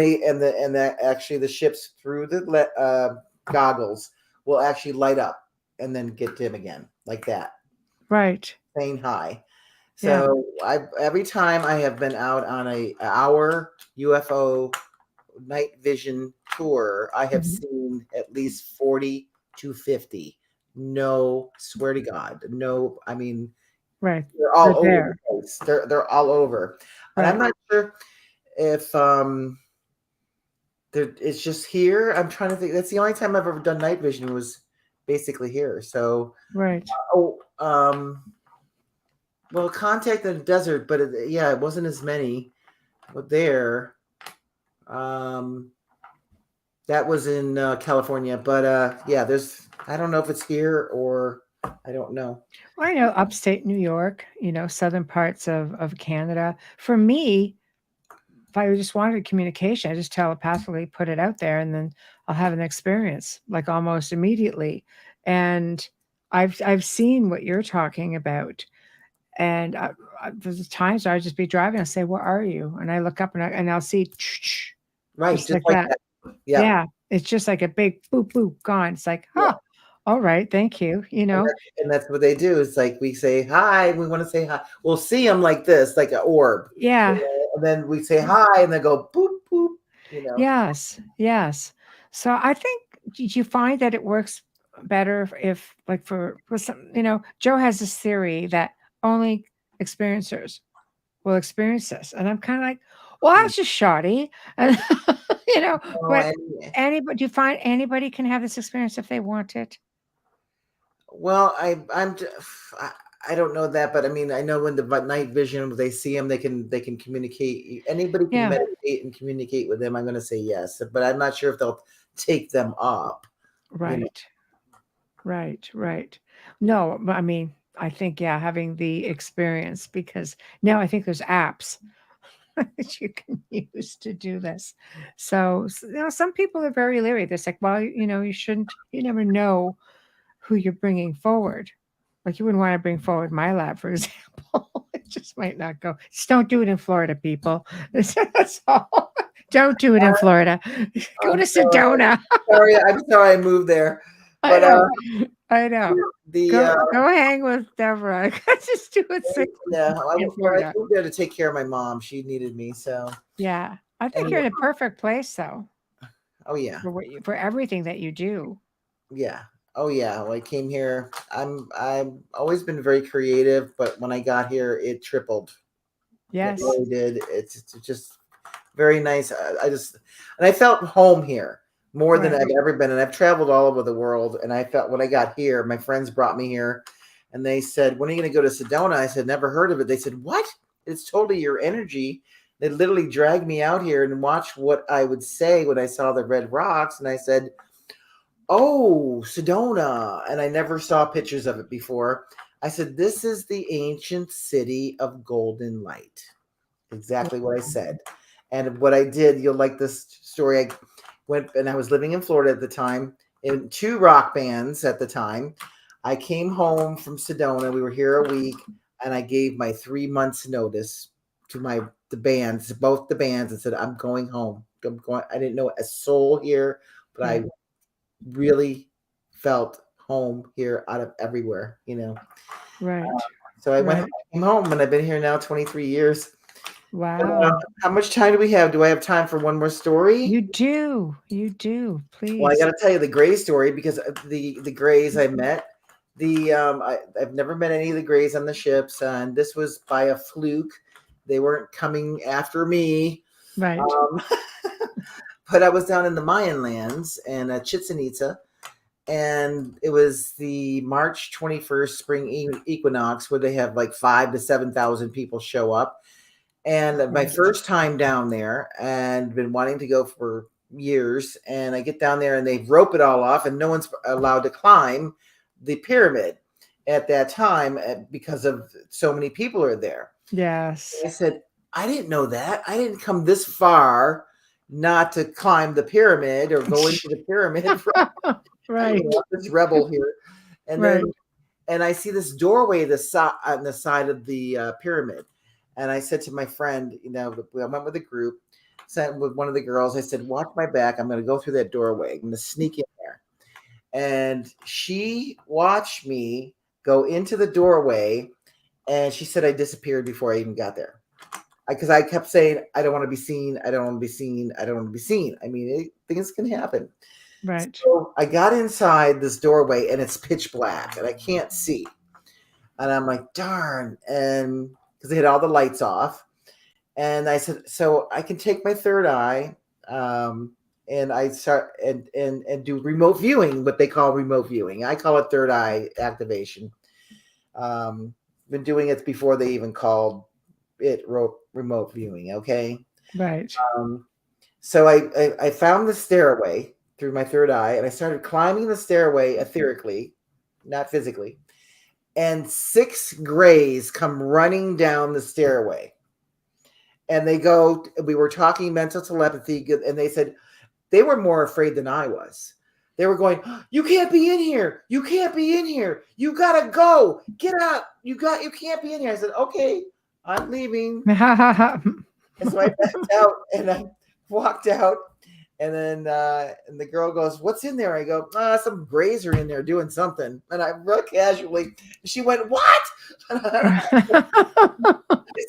actually the ships through the goggles will actually light up and then get dim again like that. Right. Saying hi. So every time I have been out on an hour UFO night vision tour, I have seen at least 40 to 50. No, swear to God. No, I mean, they're all over the place. They're all over. And I'm not sure if it's just here. I'm trying to think. That's the only time I've ever done night vision was basically here. So well, Contact in the desert, but it wasn't as many. But there, that was in California. But there's. I don't know if it's here or I don't know. Well, I know upstate New York, southern parts of Canada. For me, I just wanted communication, I just telepathically put it out there, and then I'll have an experience like almost immediately. And I've seen what you're talking about. And there's times where I just be driving, I'll say, "Where are you?" And I look up and I'll see Right, just just like like that. that. Yeah. Yeah, it's just like a big boop boop gone. It's like, Yeah. huh, all right, thank you. And that's what they do. It's like we say hi, we want to say hi. We'll see them like this, like an orb. Yeah. And then we say hi, and they go boop boop. Yes, yes. So I think, did you find that it works better if like for some, Joe has this theory that only experiencers will experience this. And I'm kind of like, well, Mm. that's just shoddy. And Oh, but and anybody, do you find anybody can have this experience if they want it? well, I don't know that, but I mean, I know when the night vision, when they see them, they can communicate. Anybody can Yeah, meditate and communicate with them. I'm going to say yes, but I'm not sure if they'll take them up. right, right. No, but I mean, I think, yeah, having the experience, because now I think there's apps that you can use to do this. So, some people are very leery. They're like, well, you shouldn't, you never know who you're bringing forward. Like, you wouldn't want to bring forward my lab, for example. It just might not go. Just don't do it in Florida, people. That's all. Don't do it in Florida. Go I'm to sorry. Sedona. I'm sorry I moved there, I but know. I know. the Go hang with Devara. Just do it safe yeah, in I Florida. moved there to take care of my mom. She needed me, so Yeah. I think and you're in a perfect place, though, oh yeah, for everything that you do. yeah, oh yeah. Well, I came here. I've always been very creative, but when I got here, it tripled. It Yes. really did. It's just very nice. I felt home here more than Right. I've ever been, and I've traveled all over the world. And I felt when I got here, my friends brought me here, and they said, "When are you going to go to Sedona?" I said, "Never heard of it." They said, "What? It's totally your energy." They literally dragged me out here and watched what I would say when I saw the red rocks, and I said, "Oh, Sedona," and I never saw pictures of it before. I said, "This is the ancient city of golden light." Exactly what I said. And what I did, you'll like this story. I went and I was living in Florida at the time in two rock bands at the time. I came home from Sedona. We were here a week, and I gave my 3 months notice to the bands, both the bands, and said, "I'm going home. I'm going." I didn't know a soul here, but Yeah. I really felt home here out of everywhere. Right. So I Right. came home, and I've been here now 23 years. Wow. How much time do we have? Do I have time for one more story? You do. You do. Well, I Please. got to tell you the Gray story because the Grays I met. I've never met any of the Grays on the ships, and this was by a fluke. They weren't coming after me. Right. But I was down in the Mayan lands and Chichen Itza, and it was the March 21st spring equinox where they have like 5,000 to 7,000 people show up. And my Right. first time down there, and been wanting to go for years, and I get down there and they rope it all off, and no one's allowed to climb the pyramid at that time because of so many people are there. Yes. I said, I didn't know that. I didn't come this far not to climb the pyramid or go into the pyramid. Right. This rebel here, and Right. and I see this doorway on the side of the pyramid. And I said to my friend, I went with a group, sat with one of the girls. I said, "Watch my back. I'm going to go through that doorway. I'm going to sneak in there." And she watched me go into the doorway, and she said I disappeared before I even got there. Because I kept saying, "I don't want to be seen. I don't want to be seen. I don't want to be seen." I mean, things can happen. Right. So I got inside this doorway, and it's pitch black, and I can't see. And I'm like, darn. And because they had all the lights off. And I said, so I can take my third eye. And I start and do remote viewing, what they call remote viewing. I call it third eye activation. Been doing it before they even called it remote viewing. Okay. Right. So I found the stairway through my third eye, and I started climbing the stairway etherically, not physically. And 6 Grays come running down the stairway. and we were talking mental telepathy, and they said they were more afraid than I was. They were going, "You can't be in here. You can't be in here. You gotta go. Get out. You can't be in here." I said, "Okay, I'm leaving." And so I backed out and I walked out. And then and the girl goes, "What's in there?" I go, "Some grazer in there doing something." And I real casually, she went, "What?" I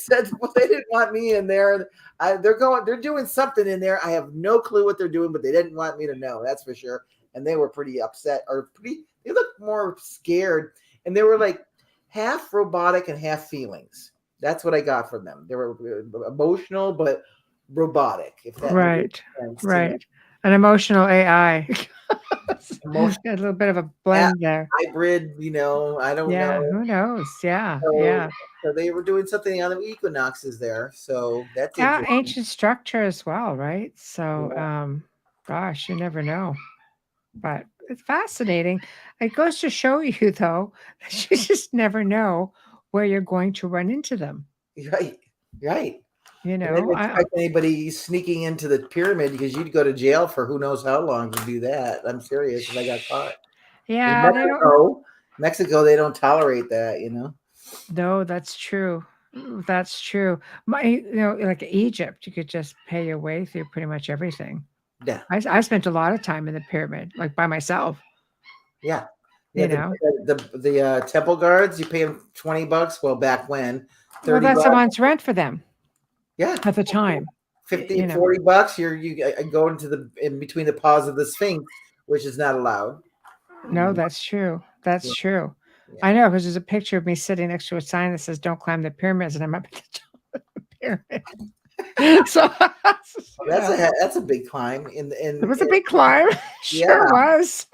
said, "Well, they didn't want me in there. They're doing something in there. I have no clue what they're doing, but they didn't want me to know. That's for sure." And they were pretty upset, they looked more scared, and they were like half robotic and half feelings. That's what I got from them. They were emotional but robotic, if that makes sense. Right. An emotional AI. Emotional, a little bit of a blend there. hybrid, I don't know. Who knows? Yeah. So they were doing something on the equinoxes there. So that's Yeah, interesting. ancient structure as well, right? So gosh, you never know. But it's fascinating. It goes to show you though, that you just never know where you're going to run into them. Right. You And they know, didn't expect anybody sneaking into the pyramid, because you'd go to jail for who knows how long to do that. I'm serious if I got caught. yeah, they don't. Mexico, they don't tolerate that, No, that's true. That's true. Like Egypt, you could just pay your way through pretty much everything. Yeah. I spent a lot of time in the pyramid, like by myself. Yeah. You Yeah, know, the temple guards, you pay them $20. Well, back when, well, 30 that's a bucks. month's rent for them Yeah. at the time. 50, $40. I go in between the paws of the Sphinx, which is not allowed. No, that's true. That's true. Yeah. I know, because there's a picture of me sitting next to a sign that says "Don't climb the pyramids," and I'm up at the top of the pyramid. So that's a big climb. It was a big climb. Sure was.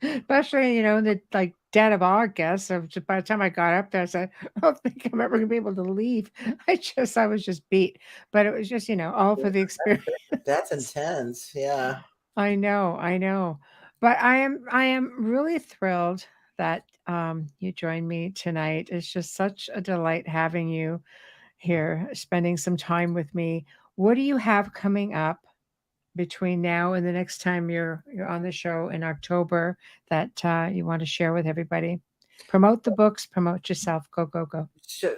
Especially, in the like dead of August. So by the time I got up there, I said, "I don't think I'm ever gonna be able to leave." I was just beat. But it was just, all for the experience. That's intense. Yeah. I know. But I am really thrilled that you joined me tonight. It's just such a delight having you here, spending some time with me. What do you have coming up between now and the next time you're on the show in October that you want to share with everybody? Promote the books, promote yourself. Go, go, go.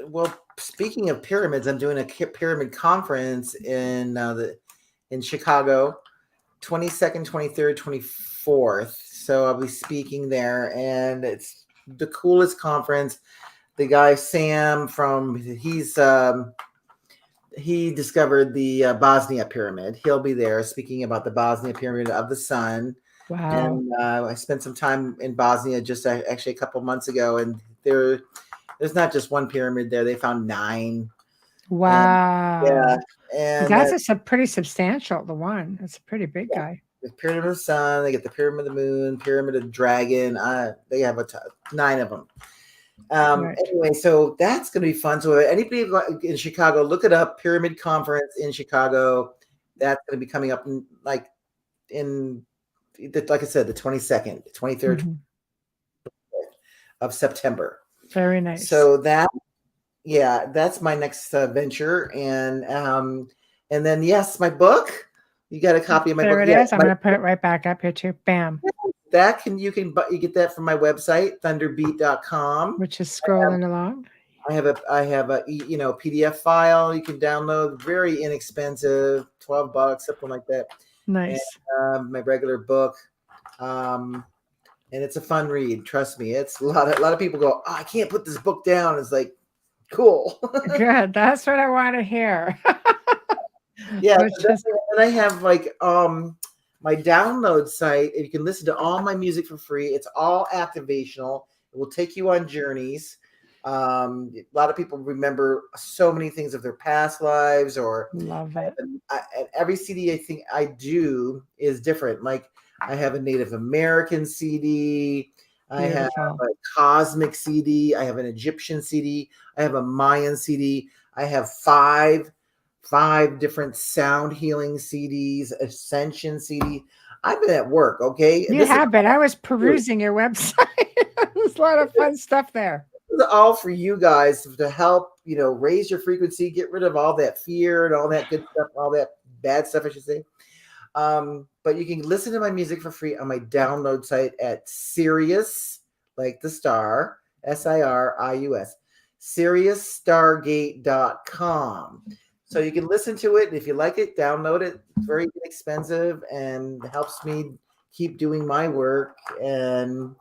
Well, speaking of pyramids, I'm doing a pyramid conference in Chicago, 22nd, 23rd, 24th. So I'll be speaking there, and it's the coolest conference. The guy Sam he discovered the Bosnia pyramid. He'll be there speaking about the Bosnia pyramid of the sun. Wow. And I spent some time in Bosnia just actually a couple months ago, and there's not just one pyramid there. They found 9. Wow. And that's a pretty substantial, the one. It's a pretty big guy. The pyramid of the sun, they get the pyramid of the moon, pyramid of the dragon. They have 9 of them. Right. Anyway, so that's going to be fun. So anybody in Chicago, look it up, Pyramid Conference in Chicago. That's going to be coming up like I said, the 22nd, 23rd of September. Very nice. So that's my next venture. And then, yes, my book. You got a copy of my book. There it is. I'm going to put it right back up here too. Bam. You get that from my website, thunderbeat.com, which is scrolling along. I have a PDF file you can download, very inexpensive, $12, something like that. Nice. And, my regular book, and it's a fun read. Trust me, it's a lot of people go, "Oh, I can't put this book down." It's like, cool. Good. That's what I want to hear. Yeah, and I have my download site. You can listen to all my music for free. It's all activational. It will take you on journeys. A lot of people remember so many things of their past lives, or love it. Every CD I think I do is different. Like I have a Native American CD. I have a cosmic CD. I have an Egyptian CD. I have a Mayan CD. I have five different sound healing CDs, Ascension CD. I've been at work, okay? You have been. I was perusing your website. There's a lot of fun stuff there. is all for you guys to help, raise your frequency, get rid of all that fear and all that good stuff, all that bad stuff, I should say. But you can listen to my music for free on my download site at Sirius, like the star, SIRIUS, SiriusStargate.com. So you can listen to it. If you like it, download it. It's very inexpensive and helps me keep doing my work and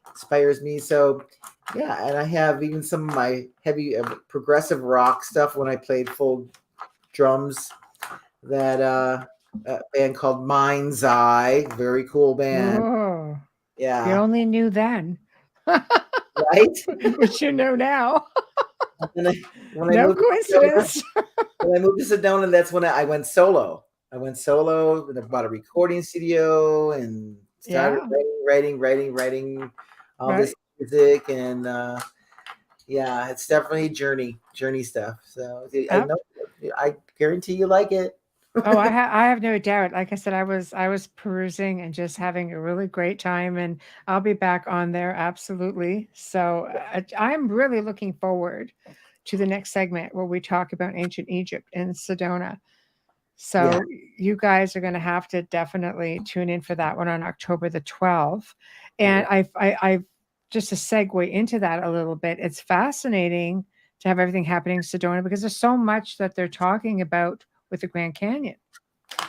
inspires me. So yeah, and I have even some of my heavy progressive rock stuff when I played full drums. That a band called Mind's Eye, very cool band. Oh, you Yeah, only knew then. right. What you know now. When I No moved to coincidence. Sedona, that's when I went solo. I went solo and I bought a recording studio and started writing all this music and yeah, it's definitely journey stuff. So I know, I guarantee you like it. Oh, I have no doubt. Like I said, I was perusing and just having a really great time, and I'll be back on there absolutely. So I'm really looking forward to the next segment where we talk about ancient Egypt and Sedona. So you guys are going to have to definitely tune in for that one on October the 12th. And I just to segue into that a little bit, it's fascinating to have everything happening in Sedona because there's so much that they're talking about with the Grand Canyon.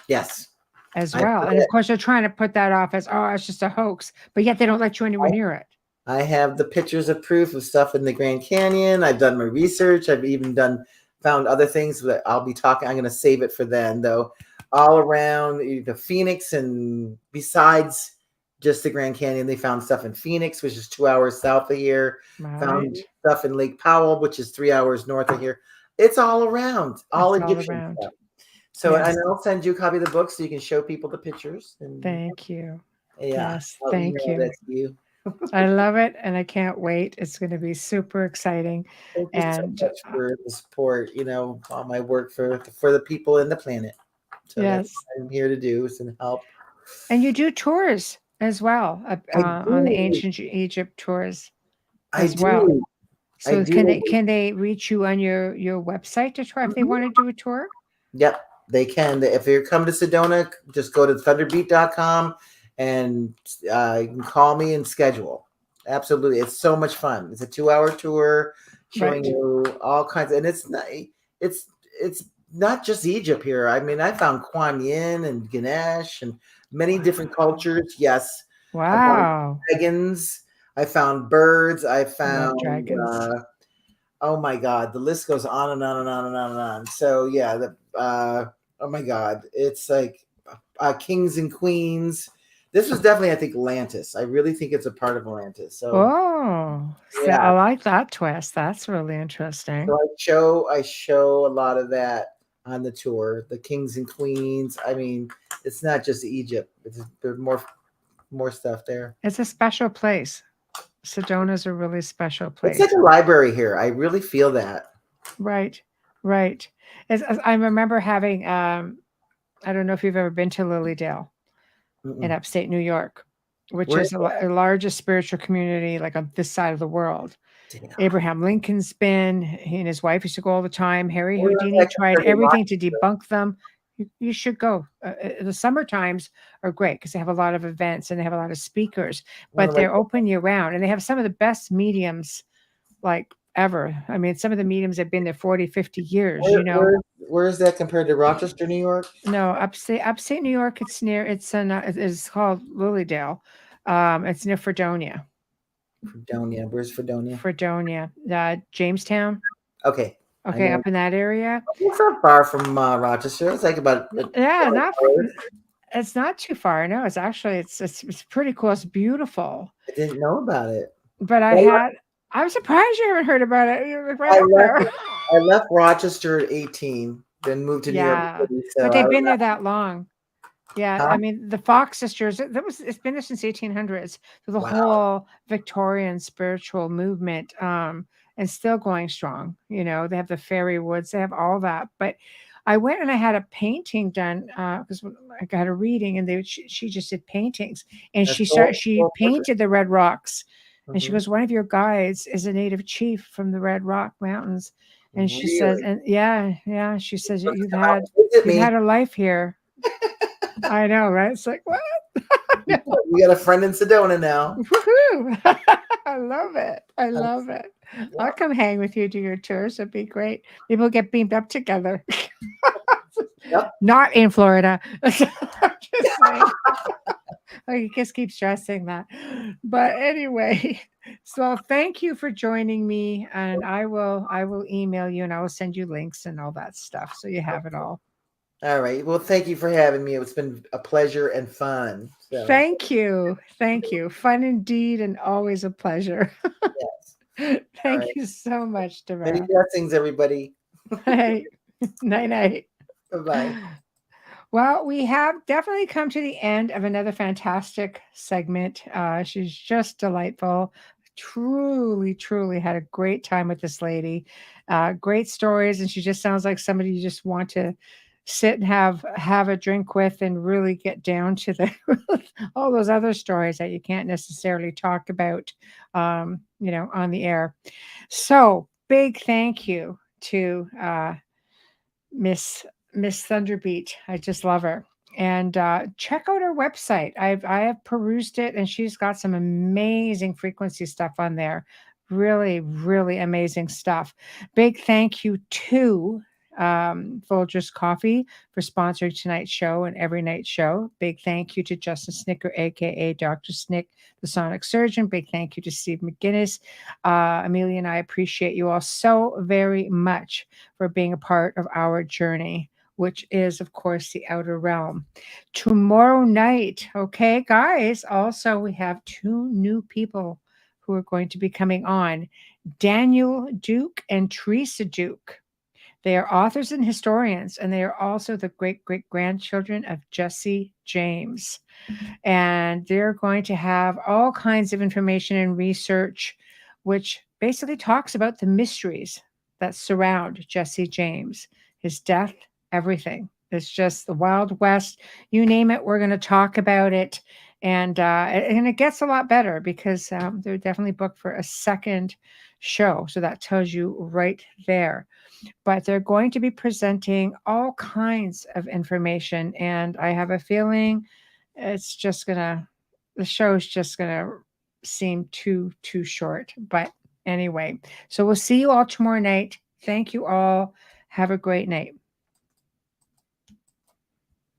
Yes. As well. And of course, they're trying to put that off as, oh, it's just a hoax, but yet they don't let you anywhere near it. I have the pictures of proof of stuff in the Grand Canyon. I've done my research. I've even found other things that I'll be talking. I'm going to save it for then, though. All around the Phoenix and besides just the Grand Canyon, they found stuff in Phoenix, which is 2 hours south of here. Right. Found stuff in Lake Powell, which is 3 hours north of here. It's all around, all Egyptian stuff. So and I'll send you a copy of the book so you can show people the pictures. And thank you. Yeah. Yes, thank you. That's you. I love it, and I can't wait. It's going to be super exciting. Thank you so much for the support. All my work for the people in the planet. So that's what I'm here to do is to help. And you do tours as well on the ancient Egypt tours as well. So can they reach you on your website to try if they want to do a tour? Yep, they can. If you come to Sedona, just go to thunderbeat.com and you can call me and schedule. Absolutely. It's so much fun. It's a 2-hour tour showing you all kinds of, and it's not just Egypt here. I mean, I found Kuan Yin and Ganesh and many different cultures. Yes. Wow. Dragons. I found birds. I found dragons. Oh my God, the list goes on and on and on and on and on. So yeah, oh my God, it's like kings and queens. This was definitely, I think, Atlantis. I really think it's a part of Atlantis. So I like that twist. That's really interesting. So I show a lot of that on the tour, the kings and queens. I mean, it's not just Egypt. There's more stuff there. It's a special place. Sedona's a really special place. It's like a library here. I really feel that. Right. I remember having, I don't know if you've ever been to Lilydale in upstate New York, which is the largest spiritual community like on this side of the world. Damn. Abraham Lincoln's been, he and his wife used to go all the time. Harry Houdini tried everything to debunk them. You should go. The summer times are great because they have a lot of events and they have a lot of speakers, but they're open year round and they have some of the best mediums like ever. I mean, some of the mediums have been there 40, 50 years, Where is that compared to Rochester, New York? No, upstate New York. It's called Lilydale. It's near Fredonia. Fredonia. Where's Fredonia? Fredonia. Jamestown. Okay. Okay, up in that area. It's not far from Rochester. It's like about it's not too far. No, it's actually it's pretty cool. It's beautiful. I didn't know about it. But I'm surprised you haven't heard about it. I left Rochester at 18, then moved to New York City. So but they've been there that long. Yeah, I mean the Fox sisters. It's been there since 1800s. So the whole Victorian spiritual movement. And still going strong. They have the fairy woods, they have all that. But I went and I had a painting done because I got a reading and she just did paintings and she painted the red rocks And she goes, one of your guides is a native chief from the Red Rock Mountains. And she says, Really? and yeah, she says, Let's you've come out and visit me. had a life here. I know, right? It's like, what? We got a friend in Sedona now. Woohoo! I love it. I love it. Yeah. I'll come hang with you to your tours. It'd be great. Maybe we'll get beamed up together. Yep. Not in Florida. Just saying. I just keep stressing that. But anyway, so thank you for joining me. And I will email you and I will send you links and all that stuff. So you have it all. All right. Well, thank you for having me. It's been a pleasure and fun. So. Thank you. Thank you. Fun indeed and always a pleasure. Yes. Thank you so much, Devara. Many blessings, everybody. Hey, night. Bye-bye. Well, we have definitely come to the end of another fantastic segment. She's just delightful. Truly had a great time with this lady. Great stories, and she just sounds like somebody you just want to sit and have a drink with and really get down to the all those other stories that you can't necessarily talk about, on the air. So big thank you to Miss Thunderbeat. I just love her. And check out her website. I have perused it, and she's got some amazing frequency stuff on there. Really amazing stuff. Big thank you to Folgers Coffee for sponsoring tonight's show and every night show. Big thank you to Justin Snicker, aka Dr. Snick, the Sonic Surgeon. Big thank you to Steve McGinnis. Amelia and I appreciate you all so very much for being a part of our journey, which is, of course, the outer realm. Tomorrow night, okay, guys, also we have 2 new people who are going to be coming on, Daniel Duke and Teresa Duke. They are authors and historians, and they are also the great-great-grandchildren of Jesse James. And they're going to have all kinds of information and research, which basically talks about the mysteries that surround Jesse James, his death, everything. It's just the Wild West. You name it, we're going to talk about it. And it gets a lot better because they're definitely booked for a second show. So that tells you right there. But they're going to be presenting all kinds of information. And I have a feeling the show's just gonna seem too short. But anyway, so we'll see you all tomorrow night. Thank you all. Have a great night.